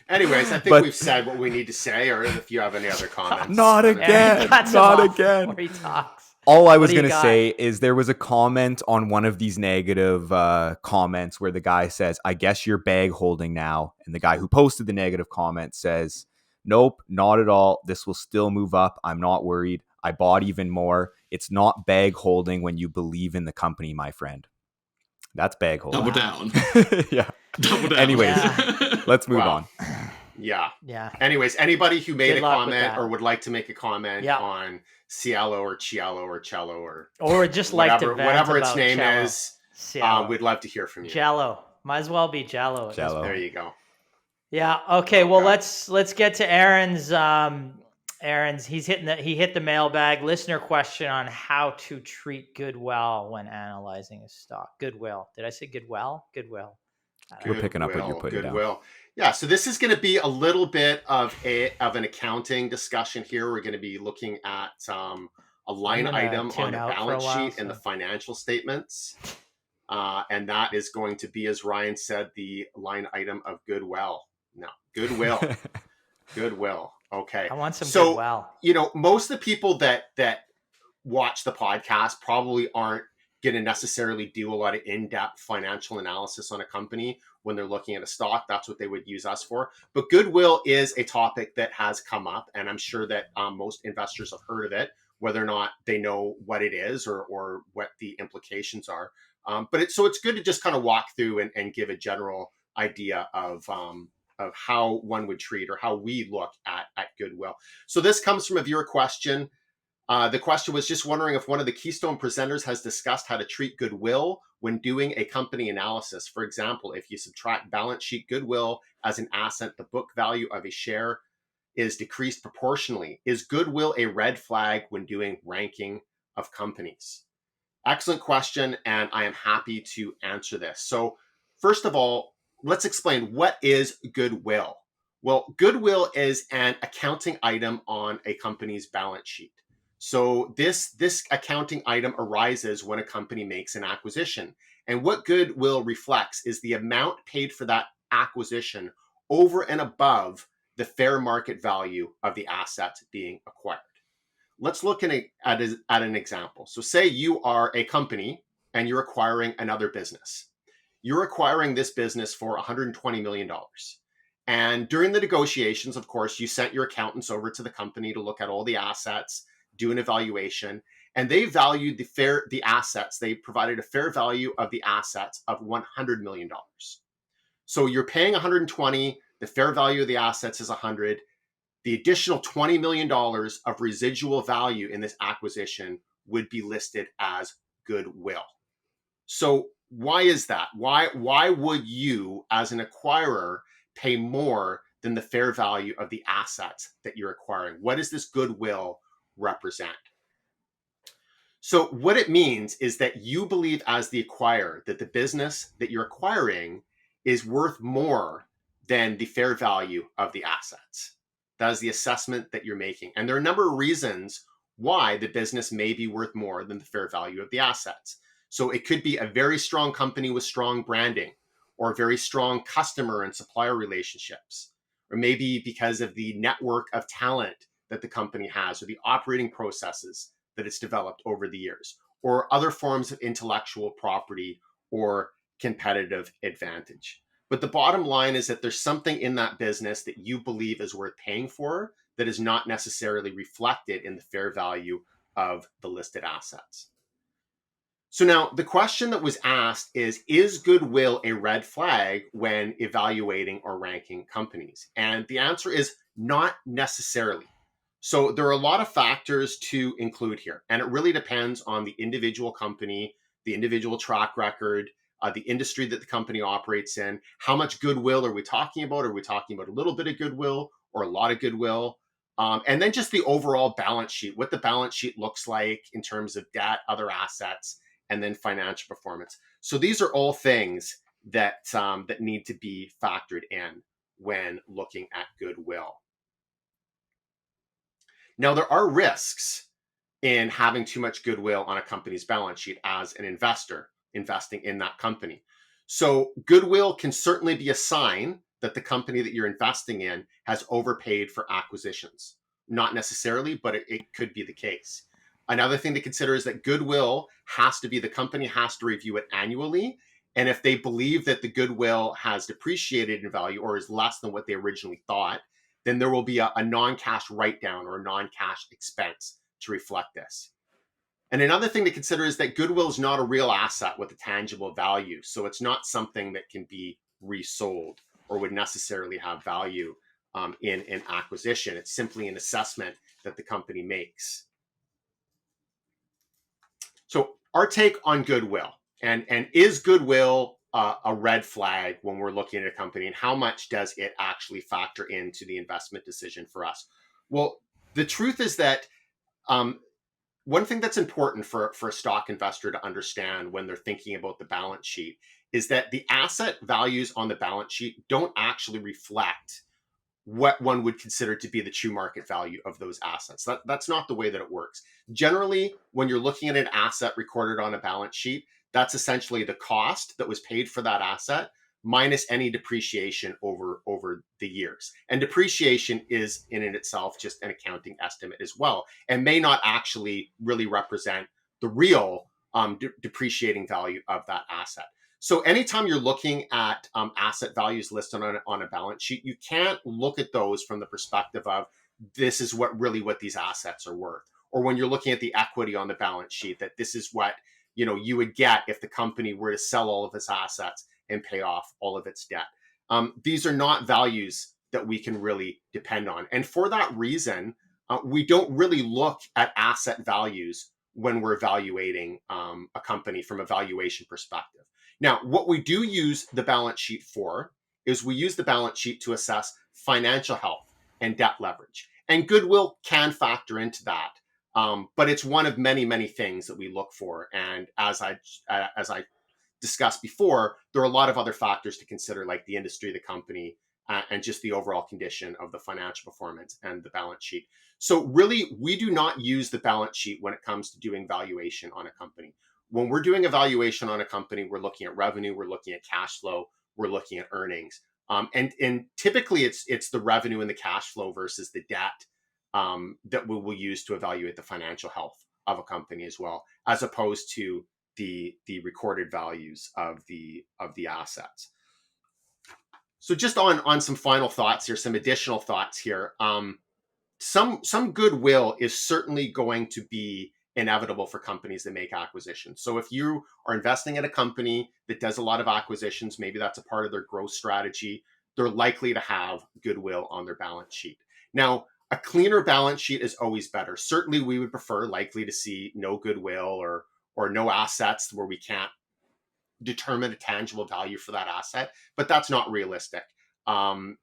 Anyways, I think we've said what we need to say, or if you have any other comments. Not again. Not again. He talks. All I was going to say is there was a comment on one of these negative comments where the guy says, I guess you're bag holding now. And the guy who posted the negative comment says, nope, not at all. This will still move up. I'm not worried. I bought even more. It's not bag holding when you believe in the company, my friend. That's bag holding. Double down. Yeah. Double down. Anyways, let's move on. Yeah. Yeah. Anyways, anybody who made a comment or would like to make a comment on Cielo or Cielo or Cello or just whatever its name Cello. is, we'd love to hear from you. Jello. Might as well be Jello. There you go. Yeah. Okay. Well, let's get to Aaron's. Aaron's. He hit the mailbag listener question on how to treat Goodwill when analyzing a stock. Goodwill. Did I say Goodwill? Goodwill. We're picking up what you're putting down. Yeah, so this is going to be a little bit of an accounting discussion here. We're going to be looking at a line item on the balance sheet and the financial statements. And that is going to be, as Ryan said, the line item of Goodwill. No, Goodwill. Goodwill. Okay. I want some So, Goodwill. most of the people that watch the podcast probably aren't going to necessarily do a lot of in-depth financial analysis on a company when they're looking at a stock. That's what they would use us for. But Goodwill is a topic that has come up, and I'm sure that most investors have heard of it, whether or not they know what it is or what the implications are. But it's good to just kind of walk through and give a general idea of how one would treat or how we look at Goodwill. So this comes from a viewer question. The question was just wondering if one of the Keystone presenters has discussed how to treat Goodwill when doing a company analysis. For example, if you subtract balance sheet Goodwill as an asset, the book value of a share is decreased proportionally. Is Goodwill a red flag when doing ranking of companies? Excellent question, and I am happy to answer this. So first of all, let's explain what is Goodwill. Well, Goodwill is an accounting item on a company's balance sheet. So this accounting item arises when a company makes an acquisition. And what Goodwill reflects is the amount paid for that acquisition over and above the fair market value of the asset being acquired. Let's look at an example. So say you are a company and you're acquiring another business. You're acquiring this business for $120 million. And during the negotiations, of course, you sent your accountants over to the company to look at all the assets, do an evaluation, and they valued the assets. They provided a fair value of the assets of $100 million. So you're paying 120, the fair value of the assets is 100. The additional $20 million of residual value in this acquisition would be listed as Goodwill. So why is that? Why would you, as an acquirer, pay more than the fair value of the assets that you're acquiring? What does this Goodwill represent? So what it means is that you believe as the acquirer that the business that you're acquiring is worth more than the fair value of the assets. That is the assessment that you're making. And there are a number of reasons why the business may be worth more than the fair value of the assets. So it could be a very strong company with strong branding, or very strong customer and supplier relationships, or maybe because of the network of talent that the company has, or the operating processes that it's developed over the years, or other forms of intellectual property or competitive advantage. But the bottom line is that there's something in that business that you believe is worth paying for that is not necessarily reflected in the fair value of the listed assets. So now the question that was asked is Goodwill a red flag when evaluating or ranking companies? And the answer is not necessarily. So there are a lot of factors to include here, and it really depends on the individual company, the individual track record, the industry that the company operates in. How much Goodwill are we talking about? Are we talking about a little bit of Goodwill or a lot of Goodwill? And then just the overall balance sheet, what the balance sheet looks like in terms of debt, other assets, and then financial performance. So these are all things that need to be factored in when looking at Goodwill. Now, there are risks in having too much Goodwill on a company's balance sheet as an investor investing in that company. So Goodwill can certainly be a sign that the company that you're investing in has overpaid for acquisitions. Not necessarily, but it could be the case. Another thing to consider is that Goodwill the company has to review it annually. And if they believe that the Goodwill has depreciated in value or is less than what they originally thought, then there will be a non-cash write-down or a non-cash expense to reflect this. And another thing to consider is that Goodwill is not a real asset with a tangible value. So it's not something that can be resold or would necessarily have value in an acquisition. It's simply an assessment that the company makes. So our take on Goodwill, and is Goodwill a red flag when we're looking at a company, and how much does it actually factor into the investment decision for us? Well, the truth is that one thing that's important for a stock investor to understand when they're thinking about the balance sheet is that the asset values on the balance sheet don't actually reflect what one would consider to be the true market value of those assets. That's not the way that it works. Generally, when you're looking at an asset recorded on a balance sheet, that's essentially the cost that was paid for that asset minus any depreciation over the years. And depreciation is in and itself just an accounting estimate as well, and may not actually really represent the real depreciating value of that asset. So anytime you're looking at asset values listed on a balance sheet, you can't look at those from the perspective of this is what these assets are worth. Or when you're looking at the equity on the balance sheet, that this is what you would get if the company were to sell all of its assets and pay off all of its debt. These are not values that we can really depend on. And for that reason, we don't really look at asset values when we're evaluating a company from a valuation perspective. Now, what we do use the balance sheet for is we use the balance sheet to assess financial health and debt leverage. And goodwill can factor into that. But it's one of many, many things that we look for. And as I discussed before, there are a lot of other factors to consider, like the industry of the company and just the overall condition of the financial performance and the balance sheet. So really, we do not use the balance sheet when it comes to doing valuation on a company. When we're doing a valuation on a company, we're looking at revenue, we're looking at cash flow, we're looking at earnings. And typically it's the revenue and the cash flow versus the debt that we will use to evaluate the financial health of a company as well, as opposed to the recorded values of the assets. So just on some final thoughts here, some additional thoughts here. Some goodwill is certainly going to be inevitable for companies that make acquisitions. So if you are investing in a company that does a lot of acquisitions, maybe that's a part of their growth strategy, they're likely to have goodwill on their balance sheet. Now, a cleaner balance sheet is always better. Certainly, we would prefer likely to see no goodwill or no assets where we can't determine a tangible value for that asset, but that's not realistic.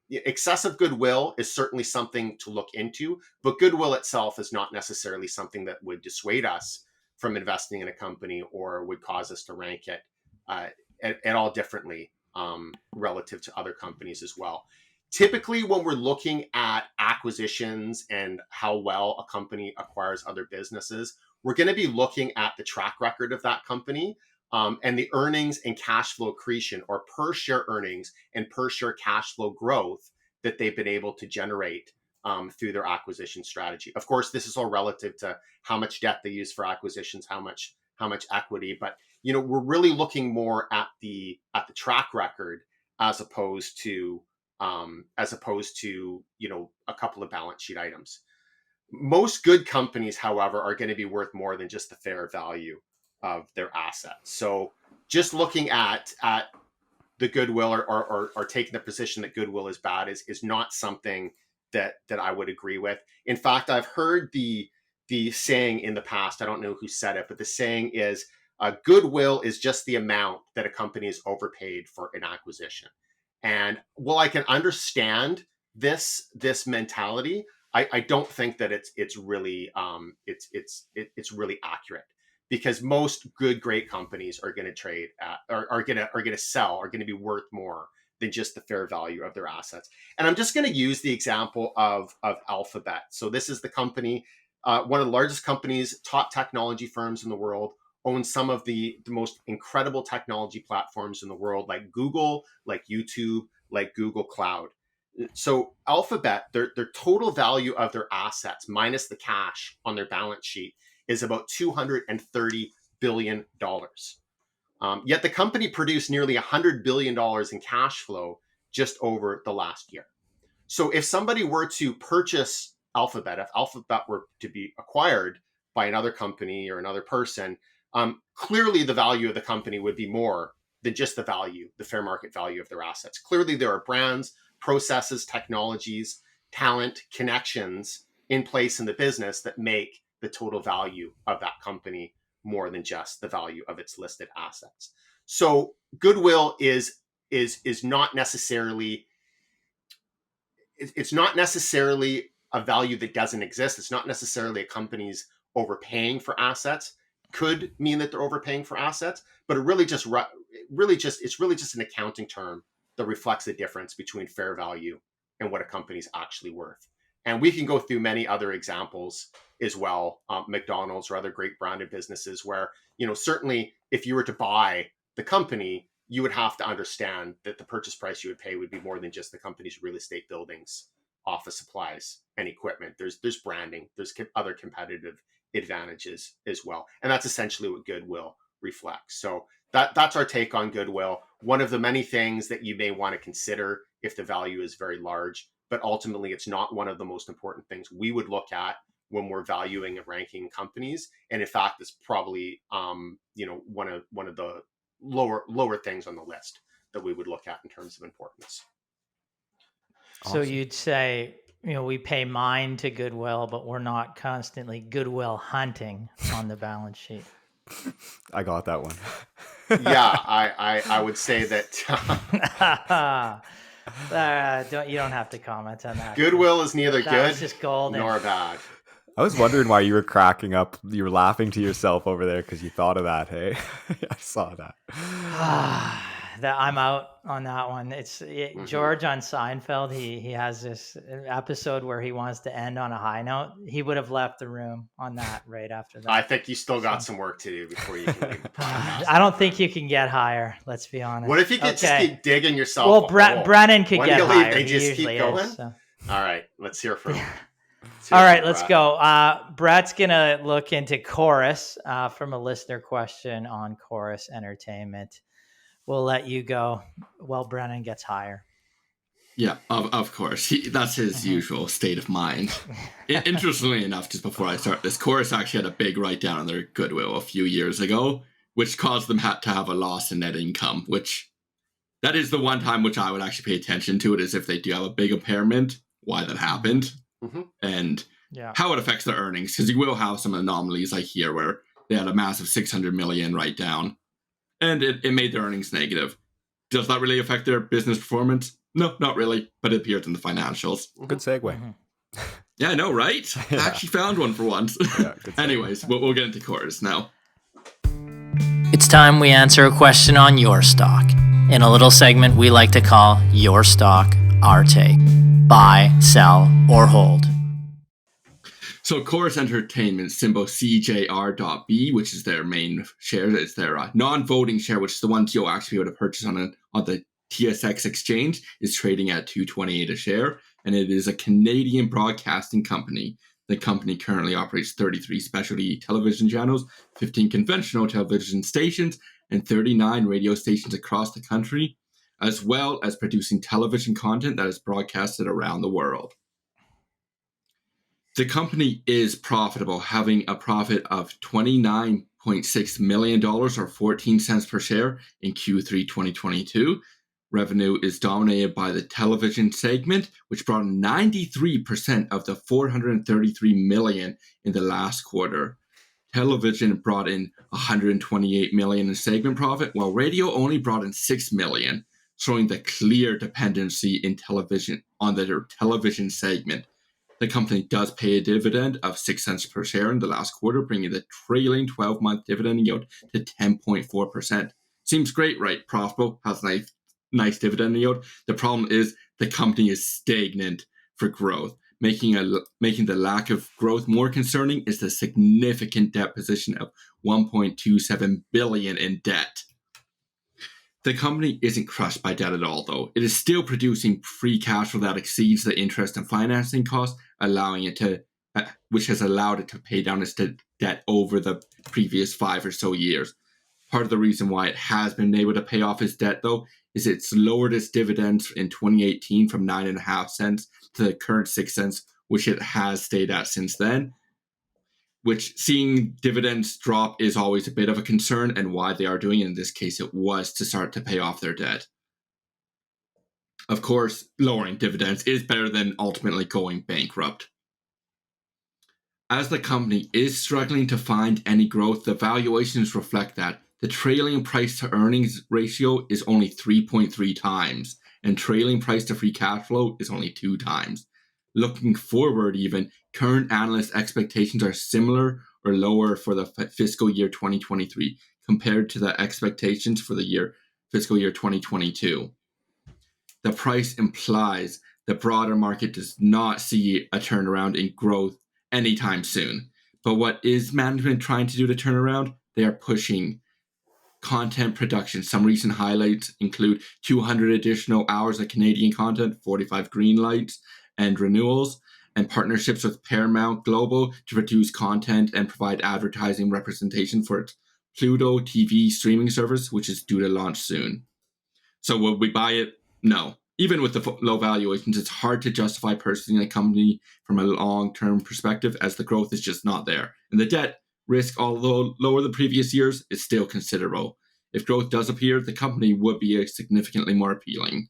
Excessive goodwill is certainly something to look into, but goodwill itself is not necessarily something that would dissuade us from investing in a company or would cause us to rank it at all differently relative to other companies as well. Typically, when we're looking at acquisitions and how well a company acquires other businesses, we're going to be looking at the track record of that company and the earnings and cash flow accretion, or per share earnings and per share cash flow growth that they've been able to generate through their acquisition strategy. Of course, this is all relative to how much debt they use for acquisitions, how much equity, but we're really looking more at the track record as opposed to a couple of balance sheet items. Most good companies, however, are going to be worth more than just the fair value of their assets. So just looking at the goodwill or taking the position that goodwill is bad is not something that I would agree with. In fact, I've heard the saying in the past, I don't know who said it, but the saying is goodwill is just the amount that a company is overpaid for an acquisition. And while I can understand this mentality, I don't think that it's really accurate, because most great companies are going to trade at, are going to be worth more than just the fair value of their assets. And I'm just going to use the example of Alphabet. So this is the company, one of the largest companies, top technology firms in the world, owns some of the most incredible technology platforms in the world, like Google, like YouTube, like Google Cloud. So Alphabet, their total value of their assets minus the cash on their balance sheet is about $230 billion. Yet the company produced nearly $100 billion in cash flow just over the last year. So if somebody were to purchase Alphabet, if Alphabet were to be acquired by another company or another person, clearly the value of the company would be more than just the fair market value of their assets. Clearly there are brands, processes, technologies, talent, connections in place in the business that make the total value of that company more than just the value of its listed assets. So goodwill is not necessarily, it's not necessarily a value that doesn't exist. It's not necessarily a company's overpaying for assets. Could mean that they're overpaying for assets, but it's really just an accounting term that reflects the difference between fair value and what a company's actually worth. And we can go through many other examples as well, McDonald's or other great branded businesses where, certainly if you were to buy the company, you would have to understand that the purchase price you would pay would be more than just the company's real estate buildings, office supplies, and equipment. There's branding, there's other competitive advantages as well, and that's essentially what Goodwill reflects. So that's our take on Goodwill. One of the many things that you may want to consider if the value is very large, but ultimately it's not one of the most important things we would look at when we're valuing and ranking companies. And in fact, it's probably one of the lower things on the list that we would look at in terms of importance. So Awesome. you'd say, we pay mine to Goodwill, but we're not constantly Goodwill hunting on the balance sheet. I got that one. Yeah, I would say that You don't have to comment on that. Goodwill is neither That good was just golden. nor bad. I was wondering why you were cracking up. You were laughing to yourself over there because you thought of that. Hey, I saw that. I'm out on that one. George on Seinfeld. He has this episode where he wants to end on a high note. He would have left the room on that right after that. I think you still got some work to do before you can leave the podcast. I don't think you can get higher. Let's be honest. What if you could just keep digging yourself? Well, Brennan could get higher. They just keep going. So. All right, let's hear from. All right, let's go. Brett's gonna look into Corus from a listener question on Corus Entertainment. We'll let you go while Brennan gets higher. Yeah, of course. That's his usual state of mind. Interestingly enough, just before I start this, Corus actually had a big write-down on their Goodwill a few years ago, which caused them to have a loss in net income, which that is the one time which I would actually pay attention to it, is if they do have a big impairment, why that happened, and how it affects their earnings, because you will have some anomalies like here where they had a massive 600 million write-down, and it made their earnings negative. Does that really affect their business performance? No, not really, but it appears in the financials. Good segue. Yeah, I know, right? I actually found one for once. Anyways, we'll get into Corus now. It's time we answer a question on your stock in a little segment we like to call Your Stock, Our Take. Buy, sell, or hold. So Corus Entertainment, symbol CJR.B, which is their main share. It's their non-voting share, which is the ones you'll actually be able to purchase on the TSX exchange, is trading at $2.28 a share, and it is a Canadian broadcasting company. The company currently operates 33 specialty television channels, 15 conventional television stations, and 39 radio stations across the country, as well as producing television content that is broadcasted around the world. The company is profitable, having a profit of $29.6 million or 14 cents per share in Q3 2022. Revenue is dominated by the television segment, which brought in 93% of the $433 million in the last quarter. Television brought in $128 million in segment profit, while radio only brought in $6 million, showing the clear dependency in television on their television segment. The company does pay a dividend of 6 cents per share in the last quarter, bringing the trailing 12-month dividend yield to 10.4%. Seems great, right? Profitable, has nice dividend yield. The problem is the company is stagnant for growth. Making the lack of growth more concerning is the significant debt position of $1.27 billion in debt. The company isn't crushed by debt at all, though. It is still producing free cash flow that exceeds the interest and financing costs, which has allowed it to pay down its debt over the previous 5 or so years. Part of the reason why it has been able to pay off its debt, though, is it's lowered its dividends in 2018 from 9.5 cents to the current 6 cents, which it has stayed at since then. Which seeing dividends drop is always a bit of a concern, and why they are doing it in this case, it was to start to pay off their debt. Of course, lowering dividends is better than ultimately going bankrupt. As the company is struggling to find any growth, the valuations reflect that. The trailing price to earnings ratio is only 3.3 times, and trailing price to free cash flow is only 2 times. Looking forward even, current analyst expectations are similar or lower for the fiscal year 2023 compared to the expectations for the fiscal year 2022. The price implies the broader market does not see a turnaround in growth anytime soon. But what is management trying to do to turn around? They are pushing content production. Some recent highlights include 200 additional hours of Canadian content, 45 green lights and renewals, and partnerships with Paramount Global to produce content and provide advertising representation for its Pluto TV streaming service, which is due to launch soon. So will we buy it? No. Even with the low valuations, it's hard to justify purchasing a company from a long-term perspective, as the growth is just not there. And the debt risk, although lower than previous years, is still considerable. If growth does appear, the company would be significantly more appealing.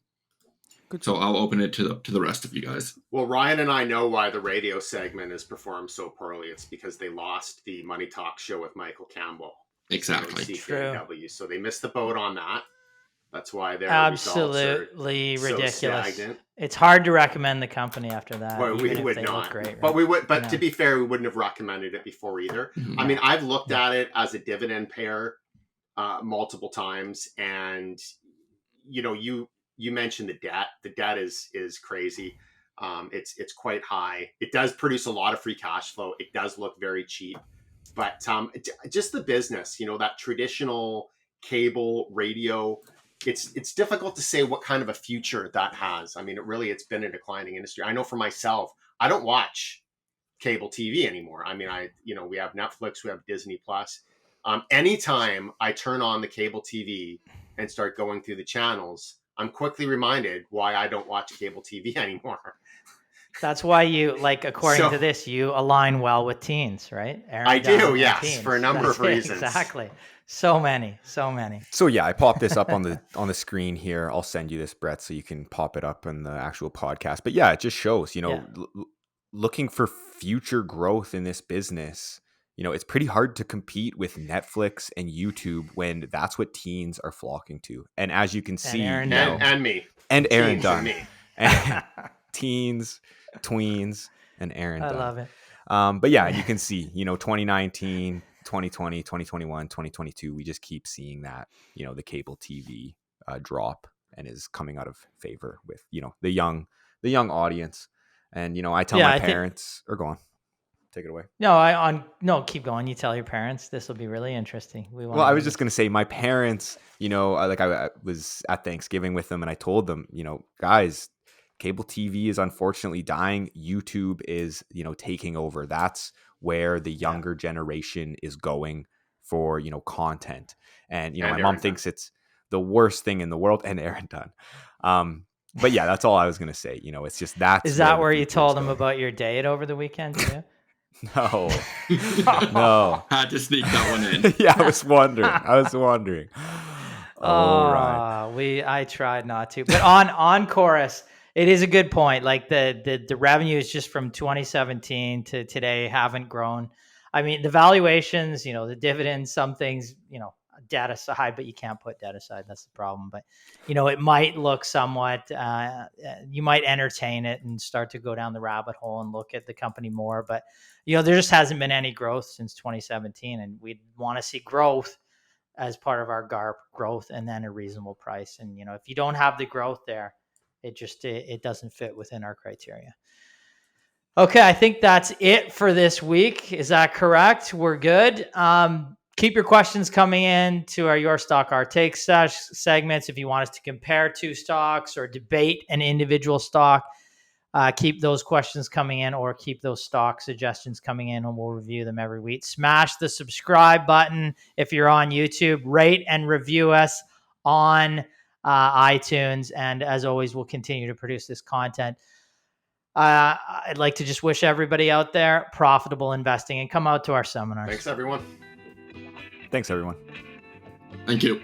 So I'll open it to the rest of you guys. Well, Ryan and I know why the radio segment has performed so poorly. It's because they lost the Money Talk show with Michael Campbell. Exactly. CJR.B. So they missed the boat on that. That's why they're absolutely ridiculous. So stagnant. It's hard to recommend the company after that. Well, we would not. Great, right? But we would. But to be fair, we wouldn't have recommended it before either. Mm-hmm. I mean, I've looked at it as a dividend payer multiple times, and you mentioned the debt. The debt is crazy. It's quite high. It does produce a lot of free cash flow. It does look very cheap, but just the business, that traditional cable radio, it's difficult to say what kind of a future that has. I mean, it's been a declining industry. I know for myself, I don't watch cable TV anymore. I mean, we have Netflix, we have Disney Plus. Anytime I turn on the cable TV and start going through the channels, I'm quickly reminded why I don't watch cable TV anymore. That's why you, according to this, you align well with teens, right? Aaron, I do, yes, teens. For a number of reasons. Exactly. So many. So yeah, I popped this up on the screen here. I'll send you this, Brett, so you can pop it up in the actual podcast. But yeah, it just shows, looking for future growth in this business. It's pretty hard to compete with Netflix and YouTube when that's what teens are flocking to. And as you can see, and me, and Aaron Dunn, and teens, tweens, and Aaron Dunn. I love it. But yeah, you can see, 2019, 2020, 2021, 2022, we just keep seeing that, the cable TV drop and is coming out of favor with, the young audience. And, I tell my parents, or go on. Take it away. No, keep going. You tell your parents. This will be really interesting. I was just going to say, my parents, I was at Thanksgiving with them and I told them, guys, cable TV is unfortunately dying. YouTube is, taking over. That's where the younger generation is going for, content. And, my mom thinks it's the worst thing in the world, and Aaron Dunn. But yeah, that's all I was going to say. It's just that. Is that where you told them about your date over the weekend too? No. Had to sneak that one in. Yeah, I was wondering. I tried not to. But on Corus, it is a good point. Like the revenues just from 2017 to today haven't grown. I mean, the valuations, the dividends, some things, debt aside, but you can't put debt aside. That's the problem. But, it might look somewhat, you might entertain it and start to go down the rabbit hole and look at the company more. But, there just hasn't been any growth since 2017. And we'd want to see growth as part of our GARP growth and then a reasonable price. And, if you don't have the growth there, it doesn't fit within our criteria. Okay, I think that's it for this week. Is that correct? We're good. Keep your questions coming in to our Your Stock, Our Take segments. If you want us to compare two stocks or debate an individual stock, keep those questions coming in or keep those stock suggestions coming in and we'll review them every week. Smash the subscribe button if you're on YouTube. Rate and review us on iTunes. And as always, we'll continue to produce this content. I'd like to just wish everybody out there profitable investing and come out to our seminars. Thanks, everyone. Thanks, everyone. Thank you.